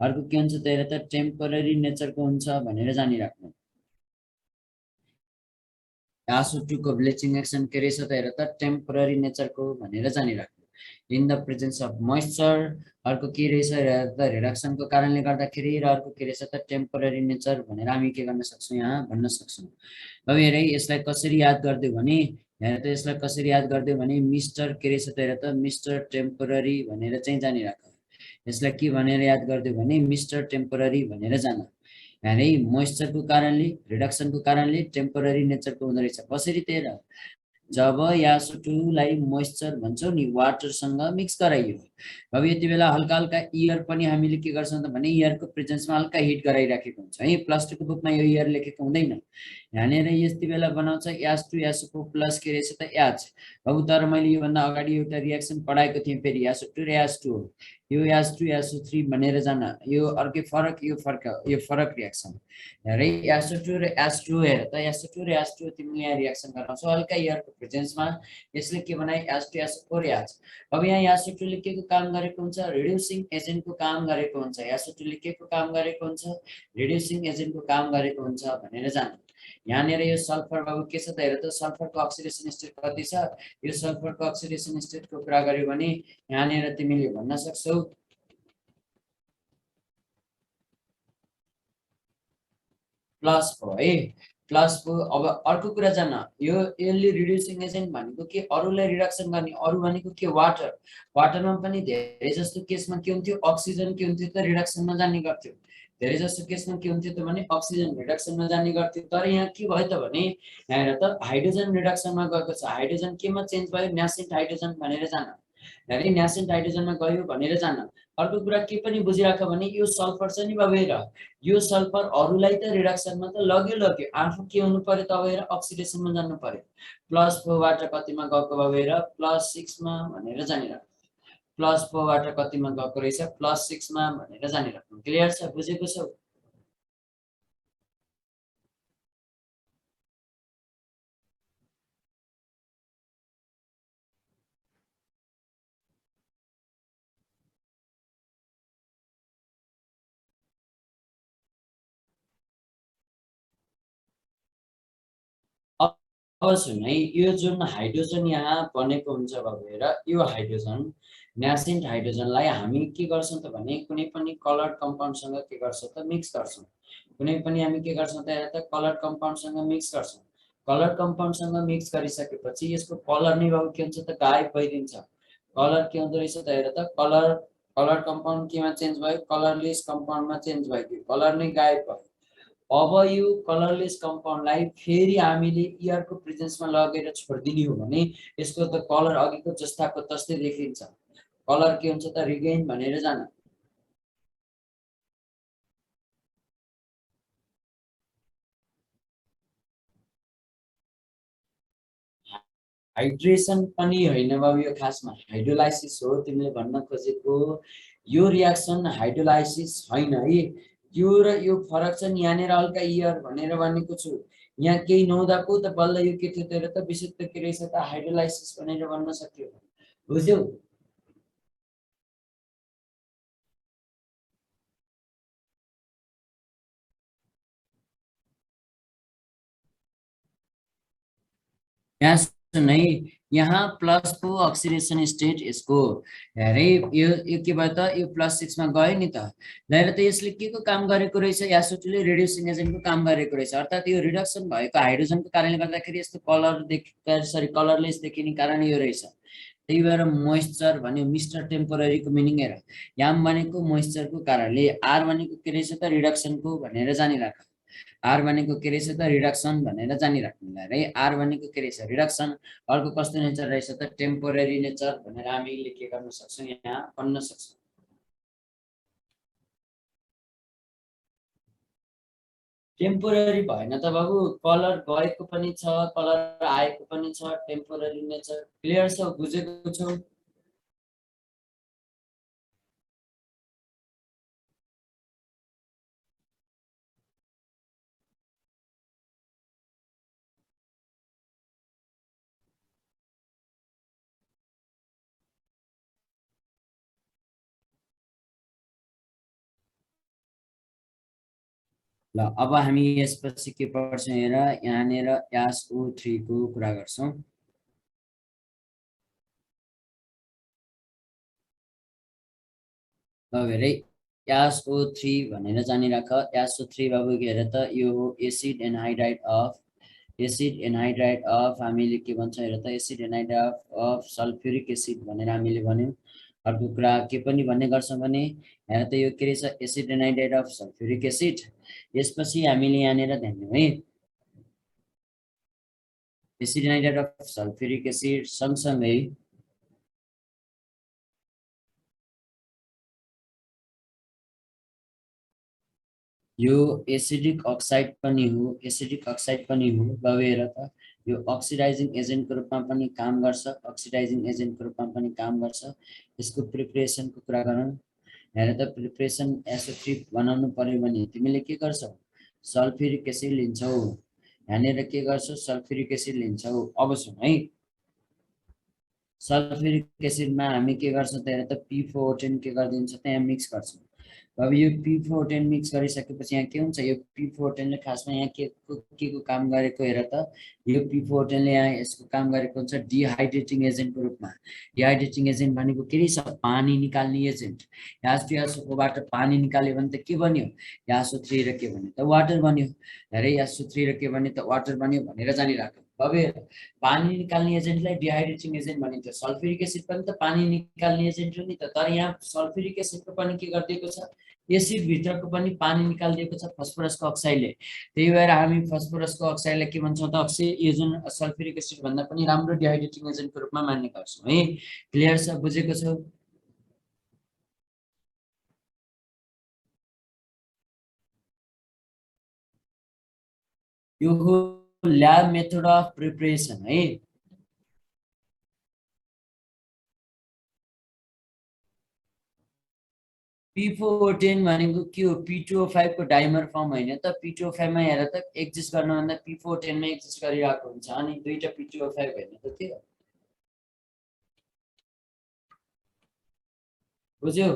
अर्को के हुन्छ त हेर त, टेम्पोररी नेचरको हुन्छ भनेर जानिराख्नु। यासो2 को ब्लिचिङ एक्सन के रहेछ त हेर त, टेम्पोररी नेचरको भनेर जानिराख्नु in the presence of moisture. अर्को के रहेछ त, रिडक्सनको कारणले गर्दाखेरि, र अर्को के रहेछ त, टेम्पोररी नेचर भनेर हामी के गर्न सक्छौँ यहाँ भन्न सक्छौँ। अब हेर है, यसलाई कसरी याद गरिदियो भने, हेर त यसलाई कसरी याद गरिदियो भने, मिस्टर के रहेछ त हेर त, मिस्टर टेम्पोररी भनेर चाहिँ जानिराख। यसलाई के भनेर याद गरिदियो भने, मिस्टर टेम्पोररी भनेर जान। है मोइस्चरको कारणले, रिडक्सनको कारणले टेम्पोररी नेचरको हुँदो रहेछ। कसरी तेह्र, जब यासो2लाई मोइस्चर भन्छौँ नि, वाटरसँग मिक्स गराइयो। अब यति बेला हल्का हल्का इयर पनि हामीले के गर्छौँ त भने, इयरको प्रेजेन्समा हल्का हिट गराइराखेको हुन्छ है। +2 को बुकमा यो इयर लेखेको हुँदैन। यहाँनिर यति बेला बनाउँछ यास2 प्लस के रहेछ त एच। अब तर मैले योभन्दा अगाडि एउटा रियाक्सन पढाएको थिएँ, फेरि यासो2 र यास2 हो, यो यास2 यासो3 भनेर जान। यो अर्कै फरक, यो फरक, यो फरक रियाक्सन हेर है। यासो2 र यास2 हेर त, यासो2 र यास2 तिमीले यहाँ रियाक्सन गराउँछौ हल्का इयरको प्रेजेन्समा, यसले के बनाए, यास2 यासो4 याच। अब यहाँ यासो2ले के को काम गरेको हुन्छ, रिड्युसिङ एजेन्टको काम गरेको हुन्छ। यासो2ले के को काम गरेको हुन्छ, रिड्युसिङ एजेन्टको काम गरेको हुन्छ भनेर जान। यहाँनिर यो सल्फर बाबु के छ त हेर त, सल्फरको अक्सिडेसन स्टेट कति छ, यो सल्फरको अक्सिडेसन स्टेटको कुरा गर्यो भने यहाँनिर तिमीले भन्न सक्छौ +4 है, +4। अब अर्को कुरा जान, यो यसले रिड्युसिङ एजेन्ट भनेको के, अरूलाई रिडक्सन गर्ने, अरू भनेको के, वाटर। वाटरमा पनि धेरै जस्तो केसमा के हुन्थ्यो, अक्सिजन के हुन्थ्यो त, रिडक्सनमा जाने गर्थ्यो। धेरै जस्तो केसमा के हुन्थ्यो त भने, अक्सिजन रिडक्सनमा जाने गर्थ्यो। तर यहाँ के भयो त भने, यहाँ हेर त, हाइड्रोजन रिडक्सनमा गएको छ। हाइड्रोजन केमा चेन्ज भयो, न्यासेन्ट हाइड्रोजन भनेर जान। हेरे न्यासेन्ट हाइड्रोजनमा गयो भनेर जान। अर्को कुरा के पनि बुझिराख भने, यो सल्फर छ नि बाबु हेर, यो सल्फर अरूलाई त रिडक्सनमा त लग्यो लग्यो, आफू के हुनु पर्यो त, अब हेर अक्सिडेसनमा जानु पर्यो। +4बाट कतिमा गएको बाबु हेर, +6मा भनेर जानिराख। +4बाट कतिमा गएको रहेछ, +6मा भनेर जानिराख्नु। क्लियर छ, बुझेको छौ? अब सुन है, यो जुन हाइड्रोजन यहाँ बनेको हुन्छ बाबु हेर, यो हाइड्रोजन, न्यासेन्ट हाइड्रोजनलाई हामी के गर्छौँ त भने, कुनै पनि कलर्ड कम्पाउन्डसँग के गर्छौँ त, मिक्स गर्छौँ। कुनै पनि हामी के गर्छौँ त हेर त, कलर्ड कम्पाउन्डसँग मिक्स गर्छौँ। कलर कम्पाउन्डसँग मिक्स गरिसकेपछि यसको कलर नै बाबु के हुन्छ त, गायब भइदिन्छ। कलर के हुँदो रहेछ त हेर त, कलर, कलर कम्पाउन्ड केमा चेन्ज भयो, कलरलेस कम्पाउन्डमा चेन्ज भयो, कलर नै गायब भयो। अब यो कलरलेस कम्पाउन्डलाई फेरि हामीले इयरको प्रेजेन्समा लगेर छोडिदिने हो भने यसको त कलर अघिको जस्ताको तस्तै देखिन्छ। कलर के हुन्छ त, रिगेन भनेर जान। हाइड्रेसन पनि होइन बाबु, यो खासमा हाइड्रोलाइसिस हो तिमीले भन्न खोजेको। यो रियाक्सन हाइड्रोलाइसिस होइन है। यो र यो फरक छ नि, यहाँनिर हल्का इयर भनेर भनेको छु, यहाँ केही नहुँदा पो त बल्ल यो के थियो तर त विशुद्ध के रहेछ त हाइड्रोलाइसिस भनेर भन्न सक्यो। बुझ्यौ? यहाँ सुन है, यहाँ प्लस को अक्सिडेसन स्टेट यसको अरे यो के भयो त, यो +6 मा गयो नि त। लिएर त यसले के को काम गरेको रहेछ, यासोटुले रिड्युसिङ एजेन्टको काम गरेको रहेछ। अर्थात् यो रिडक्सन भएको हाइड्रोजनको कारणले गर्दाखेरि यस्तो कलरलेस देखिने कारण यो रहेछ। त्यही भएर मोइस्चर भन्यो, मिस्टर टेम्पोररीको मिनिङ हेर, याम भनेको मोइस्चरको कारणले, आर भनेको के रहेछ त रिडक्सनको भनेर जानिराख। आर भनेको के रहेछ त रिडक्सन भनेर जानिराख्नुलाई है। आर भनेको के रहेछ रिडक्सन, अर्को कस्तो नेचर रहेछ त टेम्पोररी नेचर भनेर हामीले के गर्न सक्छौँ यहाँ भन्न सक्छौँ। टेम्पोररी भएन त बाबु, कलर गएको पनि छ कलर आएको पनि छ, टेम्पोररी नेचर। क्लियर छ, बुझेको छौ? ल अब हामी यसपछि के पढ्छौँ हेर, यहाँनिर SO3 को कुरा गर्छौँ। अब हेरै SO3 भनेर जानिराख। SO3 बाबु हेर त यो एसिड एनहाइड्राइड अफ हामीले के भन्छ हेर त, acid anhydride of sulphuric acid भनेर हामीले भन्यौँ। अर्को कुरा के पनि भन्ने गर्छौँ भने हेर त यो के रहेछ acid anhydride of sulphuric acid. यसपछि हामीले यहाँनिर ध्यान दिउँ है, acid anhydride of sulphuric acid सँगसँगै यो एसिडिक अक्साइड पनि हो, एसिडिक अक्साइड पनि हो बाबु हेर त, यो अक्सिडाइजिङ एजेन्टको रूपमा पनि काम गर्छ, अक्सिडाइजिङ एजेन्टको रूपमा पनि काम गर्छ। यसको प्रिपरेसनको कुरा गरौँ हेर त, प्रिपरेसन SO3 बनाउनु पर्यो भने तिमीले के गर्छौ, सल्फ्युरिक एसिड लिन्छौ। यहाँनिर के गर्छौ, सल्फ्युरिक एसिड लिन्छौ। अब सुन है, सल्फ्युरिक एसिडमा हामी के गर्छौँ त हेर त, P410 के गरिदिन्छ त यहाँ मिक्स गर्छौँ। अब यो P410 मिक्स गरिसकेपछि यहाँ के हुन्छ, यो P410 ले खासमा यहाँ के को काम गरेको हेर त, यो P410 ले यहाँ यसको काम गरेको हुन्छ डिहाइड्रेटिङ एजेन्टको रूपमा। डिहाइड्रेटिङ एजेन्ट भनेको के रहेछ, पानी निकाल्ने एजेन्ट। यासोबाट पानी निकाल्यो भने त के बन्यो, SO3 र के बन्यो त वाटर बन्यो। अरे SO3 र के बन्यो त वाटर बन्यो भनेर जानिराख। अब पानी निकाल्ने एजेन्टलाई डिहाइड्रेटिङ एजेन्ट भनिन्छ। सल्फ्युरिक एसिड पनि त पानी निकाल्ने एजेन्ट हो नि त, तर यहाँ सल्फ्युरिक एसिडको पनि के गरिदिएको छ, एसिड भित्रको पनि पानी निकालिदिएको छ फस्फोरसको अक्साइडले। त्यही भएर हामी फस्फोरसको अक्साइडलाई के भन्छौँ त, यो जुन सल्फ्युरिक एसिड भन्दा पनि राम्रो डिहाइड्रेटिङ एजेन्टको रूपमा मान्ने गर्छौँ है। क्लियर छ, बुझेको छौ? यो हो ल्याब मेथड अफ प्रिपरेसन है। P410 भनेको के हो, P2O5 को डाइमर फर्म होइन त। P2O5 मा हेर त एक्जिस्ट गर्नुभन्दा P410 मा एक्जिस्ट गरिरहेको हुन्छ, अनि दुईटा P2O5 होइन त त्यो। बुझ्यौ?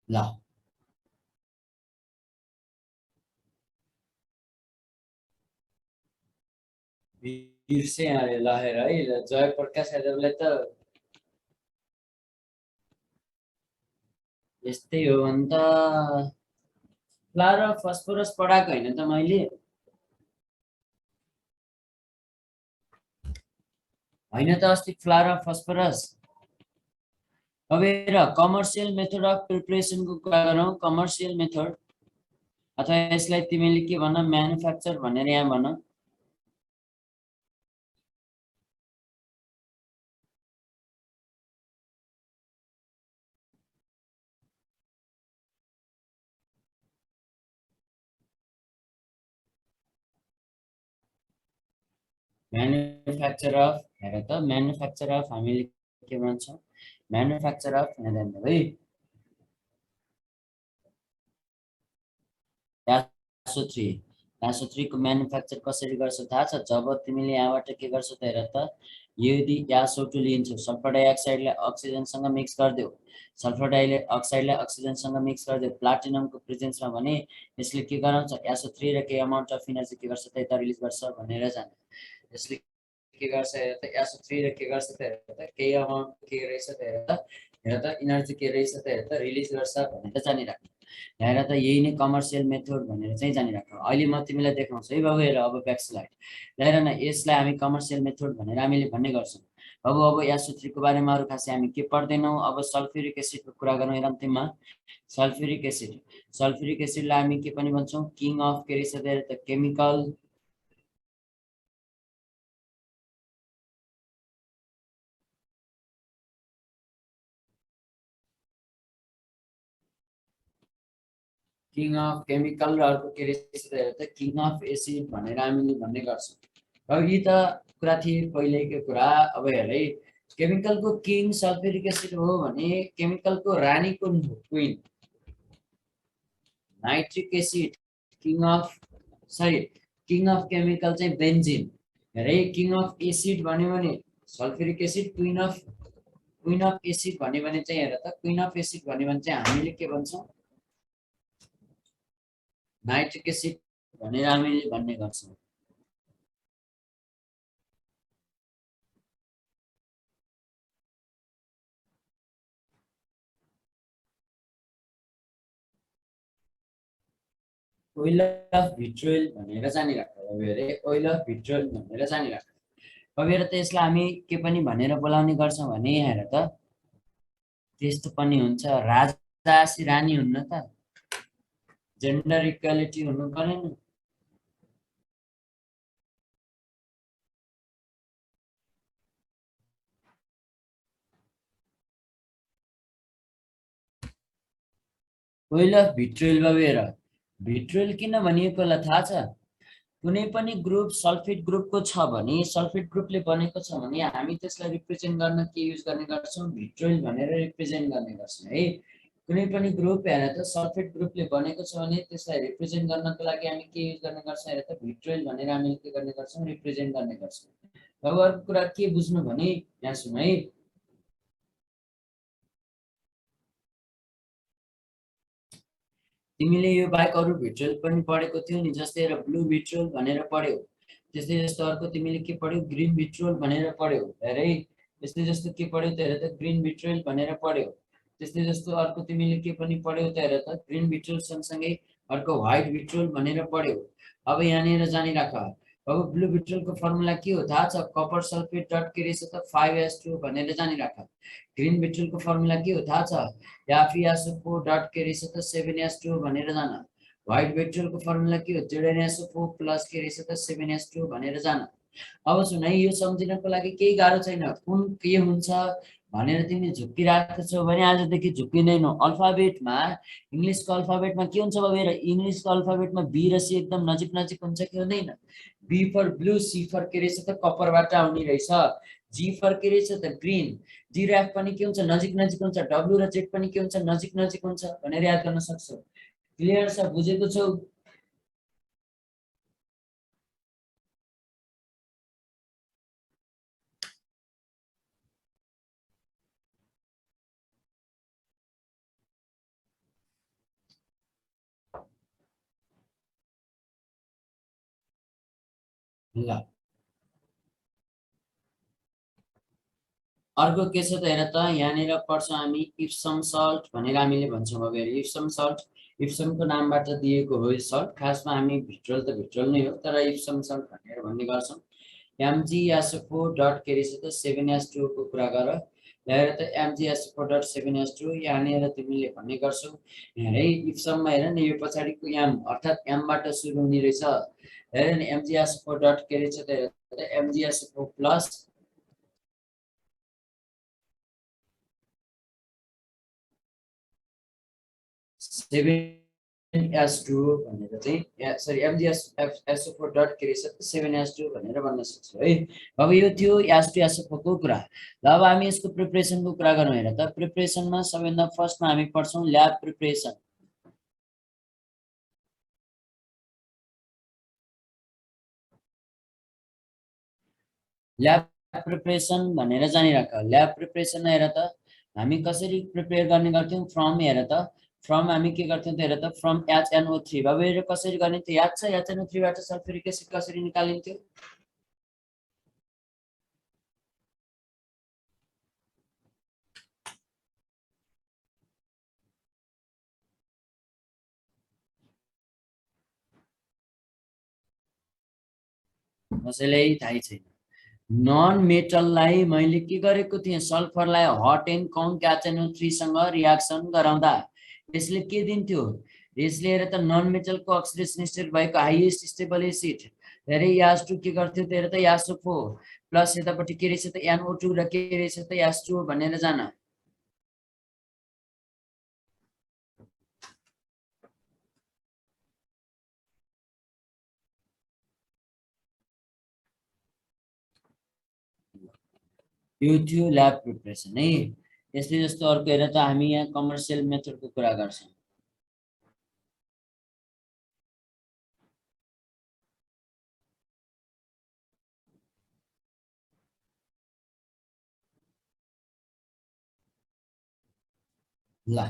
ल बिर्से अरे ल हेर है, जयप्रकाश यादवलाई त यस्तै हो भने त फ्लावर अफ फस्फोरस पढाएको होइन त मैले, होइन त अस्ति फ्लावर अफ फस्फोरस। अब हेर कमर्सियल मेथड अफ प्रिपरेसनको कुरा गरौँ, कमर्सियल मेथड अथवा यसलाई तिमीले के भन, म्यानुफ्याक्चर भनेर यहाँ भन। म्यानुफ्याक्चर अफ हेर त म्यानुफ्याक्चर अफ हामीले के भन्छौँ म्यानुफ्याक्चर अफ हेर्दैन है यासो 3 को म्यानुफ्याक्चर कसरी गर्छ थाहा छ जब तिमीले यहाँबाट के गर्छ त हेर त यदि यासो2 लिन्छौ सल्फर डाइअक्साइडलाई अक्सिजनसँग मिक्स गरिदेऊ सल्फर डाइअक्साइडलाई अक्सिजनसँग मिक्स गरिदेऊ प्लाटिनमको प्रेजेन्समा भने यसले के गराउँछ यासो3 र के अमाउन्ट अफ इनर्जी के गर्छ त यता रिलिज गर्छ भनेर जान्छ यसले के गर्छ हेर त यासो3 र के गर्छ त हेर त केही अमाउन्ट के रहेछ त हेर त इनर्जी के रहेछ त हेर त रिलिज गर्छ भनेर जानिराख्नु हेर त यही नै कमर्सियल मेथड भनेर चाहिँ जानिराख्नु अहिले म तिमीलाई देखाउँछु है बाबु हेर अब ब्याक स्लाइड हेर न यसलाई हामी कमर्सियल मेथड भनेर हामीले भन्ने गर्छौँ अब यासो3 को बारेमा अरू खासै हामी के पढ्दैनौँ अब सल्फ्युरिक एसिडको कुरा गरौँ हेर अन्तिममा सल्फ्युरिक एसिडलाई हामी के पनि भन्छौँ किङ अफ के रहेछ त हेर त केमिकल किङ अफ केमिकल र अर्को के रहेछ त किङ अफ एसिड भनेर हामीले भन्ने गर्छौँ र यी त कुरा थिए पहिलेको कुरा अब हेर है केमिकलको किङ सल्फ्युरिक एसिड हो भने केमिकलको रानी कुन हो queen nitric acid king of chemical चाहिँ बेन्जिन हेरे किङ अफ एसिड भन्यो भने sulphuric acid queen of acid भन्यो भने चाहिँ हेर त क्वीन अफ एसिड भन्यो भने चाहिँ हामीले के भन्छौँ नाइट्रिक एसिड भनेर हामीले भन्ने गर्छौँ ओइल अफ भिट्रोइल भनेर जानिराख्छ अब हेरे ओइल अफ भिट्रोइल भनेर जानिराख्छ अब हेर त यसलाई हामी के पनि भनेर बोलाउने गर्छौँ भने हेर त त्यस्तो पनि हुन्छ राजा रानी हुन्न त जेन्डर इक्वालिटी हुनु परेन ओइल अफ भिट्रोइल हेर भिट्रोइल किन भनिएकोलाई थाहा छ कुनै पनि ग्रुप सल्फेट ग्रुपको छ भने सल्फेट ग्रुपले बनेको छ भने हामी त्यसलाई रिप्रेजेन्ट गर्न के युज गर्ने गर्छौँ भिट्रोइल भनेर रिप्रेजेन्ट गर्ने गर्छौँ है कुनै पनि ग्रुप हेर त सल्फेट ग्रुपले बनेको छ भने त्यसलाई रिप्रेजेन्ट गर्नको लागि हामी के युज गर्ने गर्छौँ हेर त भिट्रोइल भनेर हामीले के गर्ने गर्छौँ रिप्रेजेन्ट गर्ने गर्छौँ अब अर्को कुरा के बुझ्नु भने यहाँ सुन है तिमीले यो बाहेक अरू भिट्रोइल पनि पढेको थियौ नि जस्तै हेर ब्लू भिट्रोइल भनेर पढ्यौ त्यस्तै जस्तो अर्को तिमीले के पढ्यौ ग्रिन भिट्रोइल भनेर पढ्यौ हेरै त्यस्तै जस्तो के पढ्यौ त हेर त ग्रिन भिट्रोइल भनेर पढ्यौ त्यस्तै जस्तो अर्को तिमीले के पनि पढ्यौ त हेर त ग्रिन भिट्रोइल सँगसँगै अर्को व्हाइट भिट्रोइल भनेर पढ्यौ अब यहाँनिर जानिराख अब ब्लू भिट्रोइलको फर्मुला के हो थाहा छ कपर सल्फेट डट के रहेछ त 5s2 भनेर जानिराख ग्रिन भिट्रोइलको फर्मुला के हो थाहा छ याफियासो4 डट के रहेछ त 7s2 भनेर जान व्हाइट भिट्रोइलको फर्मुला के हो जेडएनएसओ4 प्लस के रहेछ त 7s2 भनेर जान अब सुन है यो सम्झिनको लागि केही गाह्रो छैन कुन के हुन्छ भनेर तिमी झुक्किरहेको छौ भने आजदेखि झुक्किँदैनौ अल्फाबेटमा इङ्ग्लिसको अल्फाबेटमा के हुन्छ अब हेर इङ्ग्लिसको अल्फाबेटमा बी र सी एकदम नजिक नजिक हुन्छ कि हुँदैन B for blue C for K रहेछ त कपरबाट आउने रहेछ जी फर के रहेछ त ग्रिन जी र एफ पनि के हुन्छ नजिक नजिक हुन्छ डब्लु र जेड पनि के हुन्छ नजिक नजिक हुन्छ भनेर याद गर्न सक्छौ क्लियर छ बुझेको छौ ल अर्को के छ त हेर त यहाँनिर पढ्छौँ हामी इप्सम सल्ट भनेर हामीले भन्छौँ अब हेर इप्सम सल्ट इप्समको नामबाट दिएको हो यो सल्ट खासमा हामी भिट्रोल त भिट्रोल नै हो तर इप्सम सल्ट भनेर भन्ने गर्छौँ MgSO4 डट के रहेछ त 7s2 को कुरा गर हेर त MgSO4 डट 7s2 यहाँनिर तिमीले भन्ने गर्छौ हेर इप्सममा हेर न यो पछाडिको एम अर्थात् एमबाट सुरु हुने रहेछ हेर न MgSO4 डट के रहेछ त MgSO4 प्लस 7 7s2 भनेर चाहिँ सरी MgSO4 डट के रहेछ 7s2 भनेर भन्न सक्छौँ है। अब यो थियो S2SO4 को कुरा। ल अब हामी यसको प्रिपरेसनको कुरा गरौँ। हेर त प्रिपरेसनमा सबैभन्दा फर्स्टमा हामी पढ्छौँ ल्याब प्रिपरेसन। ल्याब प्रिपरेसन भनेर जानिराख। ल्याब प्रिपरेसन हेर त हामी कसरी प्रिपेयर गर्ने गर्थ्यौँ फ्रम। हेर त फ्रम हामी के गर्थ्यौँ त हेर त फ्रम HNO3 अब हेर कसरी गर्ने त याद छ HNO3 बाट सल्फ्युरिक एसिड कसरी निकालिन्थ्यो। कसैलाई थाहै छैन। नन मेटललाई मैले के गरेको थिएँ सल्फरलाई हट एन्ड कङ्क HNO3 सँग रियाक्सन गराउँदा यसले के दिन्थ्यो। यसले हेर त नन मेटलको अक्सिडेसन स्टेट भएको हाइएस्ट स्टेबल एसिड धेरै यास2 के गर्थ्यो त हेर त यासो4 प्लस यतापट्टि के रहेछ त NO2 र के रहेछ त यास2 भनेर जान। यो थियो ल्याब प्रिपरेसन है। यसले जस्तो अर्को हेर त हामी यहाँ कमर्सियल मेथडको कुरा गर्छौँ। ल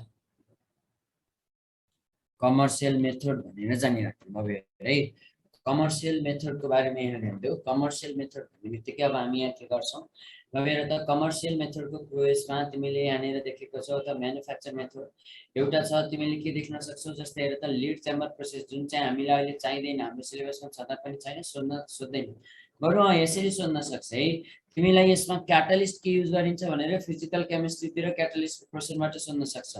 कमर्सियल मेथड भनेर जानिराख्नु अब है। कमर्सियल मेथडको बारेमा यहाँ ध्यान दियो। कमर्सियल मेथड भन्ने बित्तिकै अब हामी यहाँ के गर्छौँ अब हेर त कमर्सियल मेथडको प्रोसेसमा तिमीले यहाँनिर देखेको छौ त म्यानुफ्याक्चर मेथड एउटा छ। तिमीले के देख्न सक्छौ जस्तै हेर त लिड चेम्बर प्रोसेस जुन चाहिँ हामीलाई अहिले चाहिँदैन हाम्रो सिलेबसमा छँदा पनि छैन सोध्दैन बरु यसरी सोध्न सक्छ है। तिमीलाई यसमा क्याटालिस्ट के युज गरिन्छ भनेर फिजिकल केमिस्ट्रीतिर क्याटालिस्ट प्रोसेसबाट सोध्न सक्छ।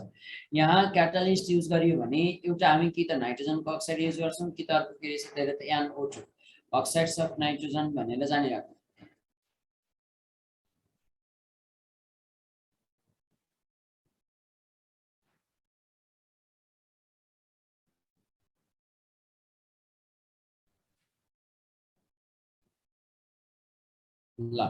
यहाँ क्याटालिस्ट युज गरियो भने एउटा हामी कि त नाइट्रोजनको अक्साइड युज गर्छौँ कि त अर्को के रहेछ त NO2 अक्साइड्स अफ नाइट्रोजन भनेर जानिराख्नु। ल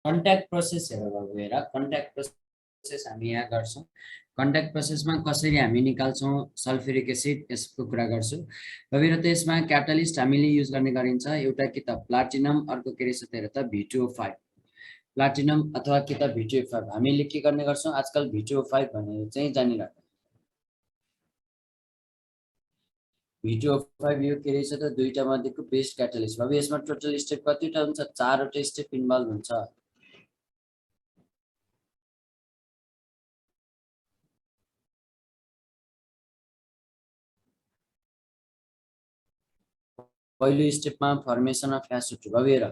कन्ट्याक्ट प्रोसेस हेर बाबु हेर कन्ट्याक्ट प्रोसेस हामी यहाँ गर्छौँ। कन्ट्याक्ट प्रोसेसमा कसरी हामी निकाल्छौँ सल्फ्युरिक एसिड यसको कुरा गर्छु। अब हेर त यसमा क्याटालिस्ट हामीले युज गर्ने गरिन्छ एउटा कि त प्लाटिनम अर्को के रहेछ त हेर त V2O5 प्लाटिनम अथवा कि त V2O5 हामीले के गर्ने गर्छौँ आजकल V2O5 भनेर चाहिँ जानिराख। V2O5 यो के रहेछ त दुईटा मध्येको बेस्ट क्याटालिस्ट। अब यसमा टोटल स्टेप कतिवटा हुन्छ 4वटा स्टेप इन्भल्भ हुन्छ। पहिलो स्टेपमा फर्मेसन अफ SO2। अब हेर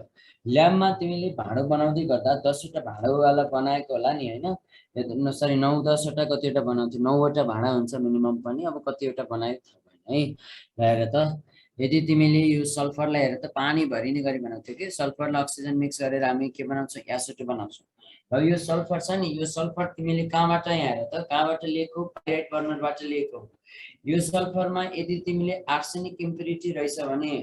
ल्याबमा तिमीले भाँडो बनाउँदै गर्दा 10वटा भाँडोवाला बनाएको होला नि होइन सरी 9-10वटा कतिवटा बनाउँथ्यो 9वटा भाँडा हुन्छ मिनिमम पनि अब कतिवटा बनाएको थाहा भएन है। हेर त यदि तिमीले यो सल्फरलाई हेर त पानी भरिने गरी बनाउँथ्यो कि सल्फरलाई अक्सिजन मिक्स गरेर हामी के बनाउँछौँ SO2 बनाउँछौँ। अब यो सल्फर छ नि यो सल्फर तिमीले कहाँबाट यहाँ हेर त कहाँबाट लिएको पाइराइट बर्नरबाट लिएको। यो सल्फरमा यदि तिमीले आर्सेनिक इम्प्युरिटी रहेछ भने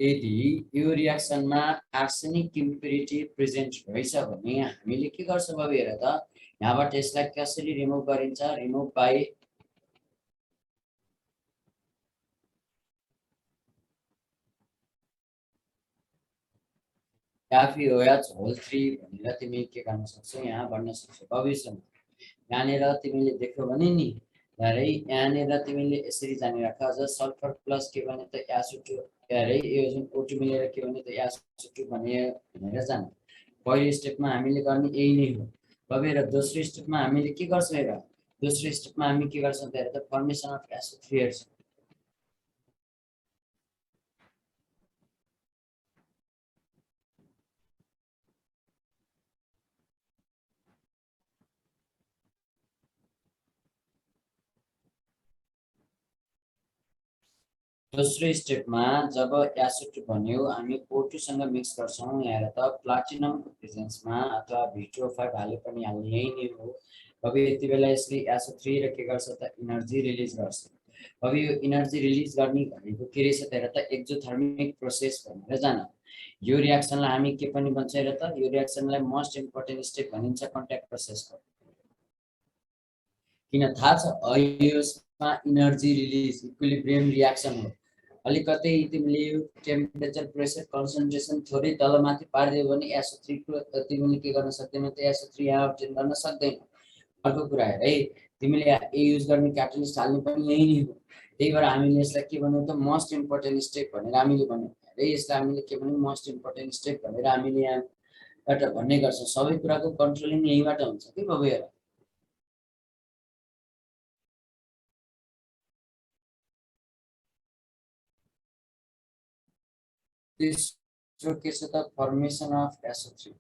यदि यो रियाक्सनमा आर्सेनिक इम्प्युरिटी प्रेजेन्ट रहेछ भने हामीले के गर्छौँ अब हेर त यहाँबाट यसलाई कसरी रिमुभ गरिन्छ रिमुभ बाई FeOH होल 3 भनेर तिमी के गर्न सक्छौ यहाँ भन्न सक्छौ भविष्यमा। यहाँनिर तिमीले देख्यौ भने नि अरे यहाँनिर तिमीले यसरी जानिराख अझ सल्फर प्लस के भने त SO2 अरे यो जुन O2 मिलेर के भने त SO2 भनेर जान। पहिलो स्टेपमा हामीले गर्ने यही नै हो। अब हेर दोस्रो स्टेपमा हामीले के गर्छौँ हेर दोस्रो स्टेपमा हामी के गर्छौँ त हेर त फर्मेसन अफ SO3 हेर्छौँ। दोस्रो स्टेपमा जब एसिड बन्यो हामी O2 सँग मिक्स गर्छौं। यहाँ त प्लाटिनमको प्रेजेन्समा अथवा V2O5 हाले पनि हाल्ने यही नै हो। अब यति बेला यसले SO3 र के गर्छ त एनर्जी रिलिज गर्छ। अब यो एनर्जी रिलिज गर्ने भनेको के रहेछ त हेर त एक्जोथर्मिक प्रोसेस भनेर जान। यो रियाक्सनलाई हामी के पनि भन्छ हेर त यो रियाक्सनलाई मोस्ट इम्पोर्टेन्ट स्टेप भनिन्छ कन्ट्याक्ट प्रोसेसको। किन थाहा छ यसमा एनर्जी रिलिज इक्विलिब्रियम रियाक्सन हो। अलिकतै तिमीले यो टेम्परेचर प्रेसर कन्सन्ट्रेसन थोरै तलमाथि पारिदियो भने SO3 को तिमीले के गर्न सक्दैनौ त SO3 यहाँ अब्टेन गर्न सक्दैनौ। अर्को कुरा हेर है तिमीले ए युज गर्ने क्याटलिस्ट हाल्ने पनि यही नै हो। त्यही भएर हामीले यसलाई के भन्यौ त मोस्ट इम्पोर्टेन्ट स्टेप भनेर हामीले भन्यौ। है यसलाई हामीले के भन्यौ मोस्ट इम्पोर्टेन्ट स्टेप भनेर हामीले यहाँबाट भन्ने गर्छौं। सबै कुराको कन्ट्रोलिङ यहीबाट हुन्छ के बाबु हेर। तेस्रो के छ त formation of SO3।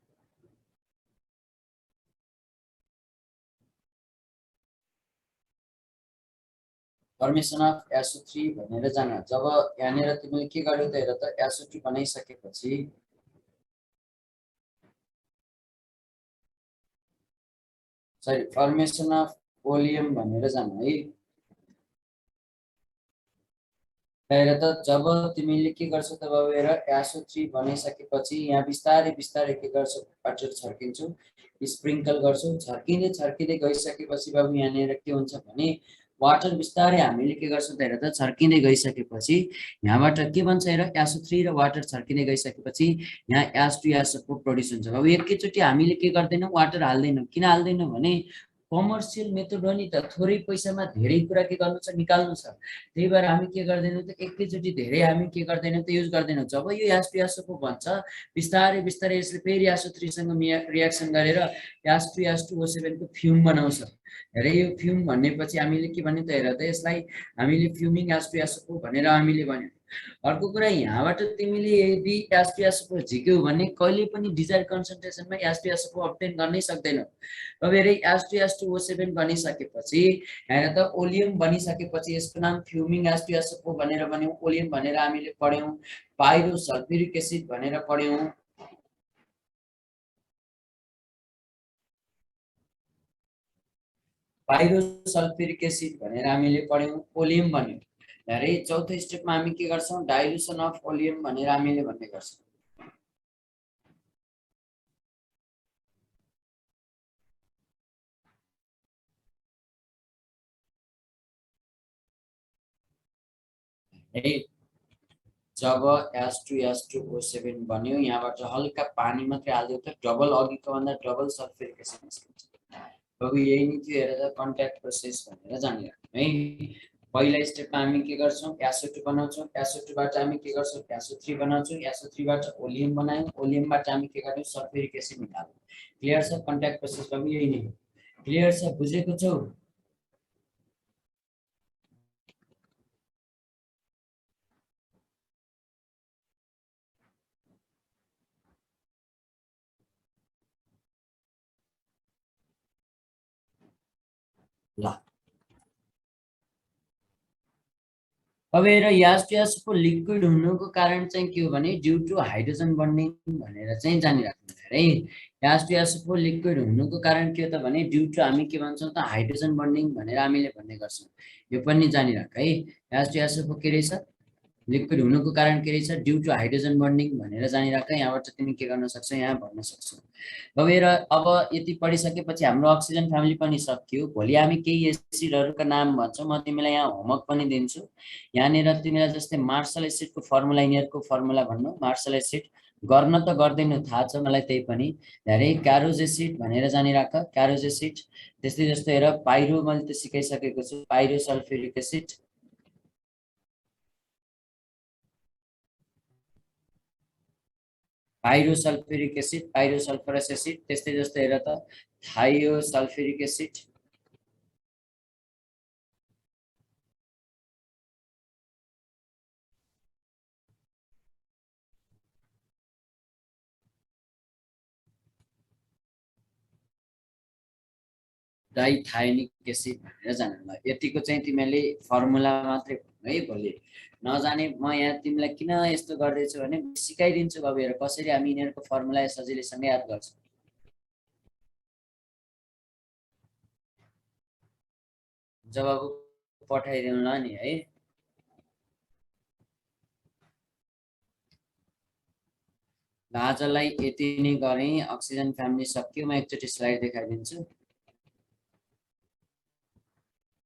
Formation of SO3 भनेर जान। जब यहाँनिर तिमीले के गर्यौ त हेर त SO2 बनाइसकेपछि सरी फर्मेसन अफ ओलियम भनेर जान है। हेर त जब तिमीले के गर्छौ त बाबु हेर SO3 बनाइसकेपछि यहाँ बिस्तारै बिस्तारै के गर्छौ वाटर छर्किन्छौ स्प्रिङ्कल गर्छौ। छर्किँदै छर्किँदै गइसकेपछि बाबु यहाँनिर के हुन्छ भने वाटर बिस्तारै हामीले के गर्छौं त हेर त छर्किँदै गइसकेपछि यहाँबाट के भन्छ हेर SO3 र वाटर छर्किँदै गइसकेपछि यहाँ H2SO4 प्रोड्युस हुन्छ। अब एकैचोटि हामीले के गर्दैनौँ वाटर हाल्दैनौँ। किन हाल्दैनौँ भने कमर्सियल मेथड हो नि त थोरै पैसामा धेरै कुरा के गर्नु छ निकाल्नु छ। त्यही भएर हामी के गर्दैनौँ त एकैचोटि धेरै हामी के गर्दैनौँ त युज गर्दैनौँ। जब यो H2SO4 बन्छ बिस्तारै बिस्तारै यसले फेरि SO3 सँग रियाक्सन गरेर H2SO7 को फ्युम बनाउँछ। हेर यो फ्युम भन्नेपछि हामीले के भन्यौ त हेर त यसलाई हामीले फ्युमिङ H2SO4 भनेर हामीले भन्यौ। अर्को कुरा यहाँबाट तिमीले यदि H2SO4 झिक्यौ भने कहिले पनि डिजायर कन्सन्ट्रेसनमा H2SO4 अब्टेन गर्नै सक्दैनौ। अब हेर H2SO7 बनिसकेपछि हेर त ओलियम बनिसकेपछि यसको नाम फ्युमिङ H2SO4 भनेर भन्यौ। ओलियम भनेर हामीले पढ्यौं। पाइरोसल्फ्युरिक एसिड भनेर पढ्यौं। पाइरोसल्फ्युरिक एसिड भनेर हामीले पढ्यौं ओलियम बन्यो। हेरे चौथो स्टेपमा हामी के गर्छौं डाइल्युसन अफ ओलियम भनेर हामीले भन्ने गर्छौं। है जब H2SO7 बन्यो यहाँबाट हल्का पानी मात्रै हाल्दियो त डबल अघिको भन्दा डबल सल्फ्युरिक एसिड निस्किन्छ। अब यही नै थियो हेर त कन्ट्याक्ट प्रोसेस भनेर जानिराख्नु है। पहिला स्टेपमा हामी के गर्छौं SO2 बनाउँछौं। SO2 बाट हामी के गर्छौं SO3 बनाउँछौं। SO3 बाट ओलियम बनायौं। ओलियमबाट हामी के गर्यौं सल्फ्युरिक एसिड निकाल्यौं। क्लियर छ कन्ट्याक्ट प्रोसेस पनि यही नै हो। क्लियर छ बुझेको छौ। ल अब हेर H2SO4 लिक्विड हुनुको कारण चाहिँ के हो भने ड्यू टु हाइड्रोजन बन्डिङ भनेर चाहिँ जानिराख्नु है। H2SO4 लिक्विड हुनुको कारण के हो त भने ड्यू टु हामी के भन्छौं त हाइड्रोजन बन्डिङ भनेर हामीले भन्ने गर्छौं। यो पनि जानिराख है। H2SO4 के रहेछ लिक्विड हुनुको कारण के रहेछ ड्यू टु हाइड्रोजन बन्डिङ भनेर जानिराख। यहाँबाट तिमी के गर्न सक्छौ यहाँ भन्न सक्छौ। अब हेर अब यति पढिसकेपछि हाम्रो अक्सिजन फ्यामिली पनि सकियो। भोलि हामी केही एसिडहरुका नाम भन्छौं। म तिमीलाई यहाँ होमवर्क पनि दिन्छु। यहाँनिर तिमीलाई जस्तै मार्शल एसिडको फर्मुला यिनीहरुको फर्मुला भन्नु। मार्शल एसिड गर्न त गर्दैनौ थाहा छ मलाई त्यही पनि। हेरे क्यारोज एसिड भनेर जानिराख क्यारोज एसिड। त्यस्तै जस्तो हेर पाइरो मैले त सिकाइसकेको छु pyro sulphuric acid. Pyrosulphuric acid pyrosulphurous acid. त्यस्तै जस्तो हेर त थाइयोसल्फ्युरिक एसिड। डाइथाइनिक एसिड भनेर जान्नु ल। यतिको चाहिँ तिमीले फर्मुला मात्रै है भोलि नजाने म यहाँ तिमीलाई किन यस्तो गर्दैछु भने सिकाइदिन्छु बाबु हेर कसरी हामी यिनीहरूको फर्मुला सजिलैसँग याद गर्छौँ। जवाब पठाइदिउँ ल नि है। आजलाई यति नै गरेँ। अक्सिजन फ्यामिली सक्यो। म एकचोटि स्लाइड देखाइदिन्छु।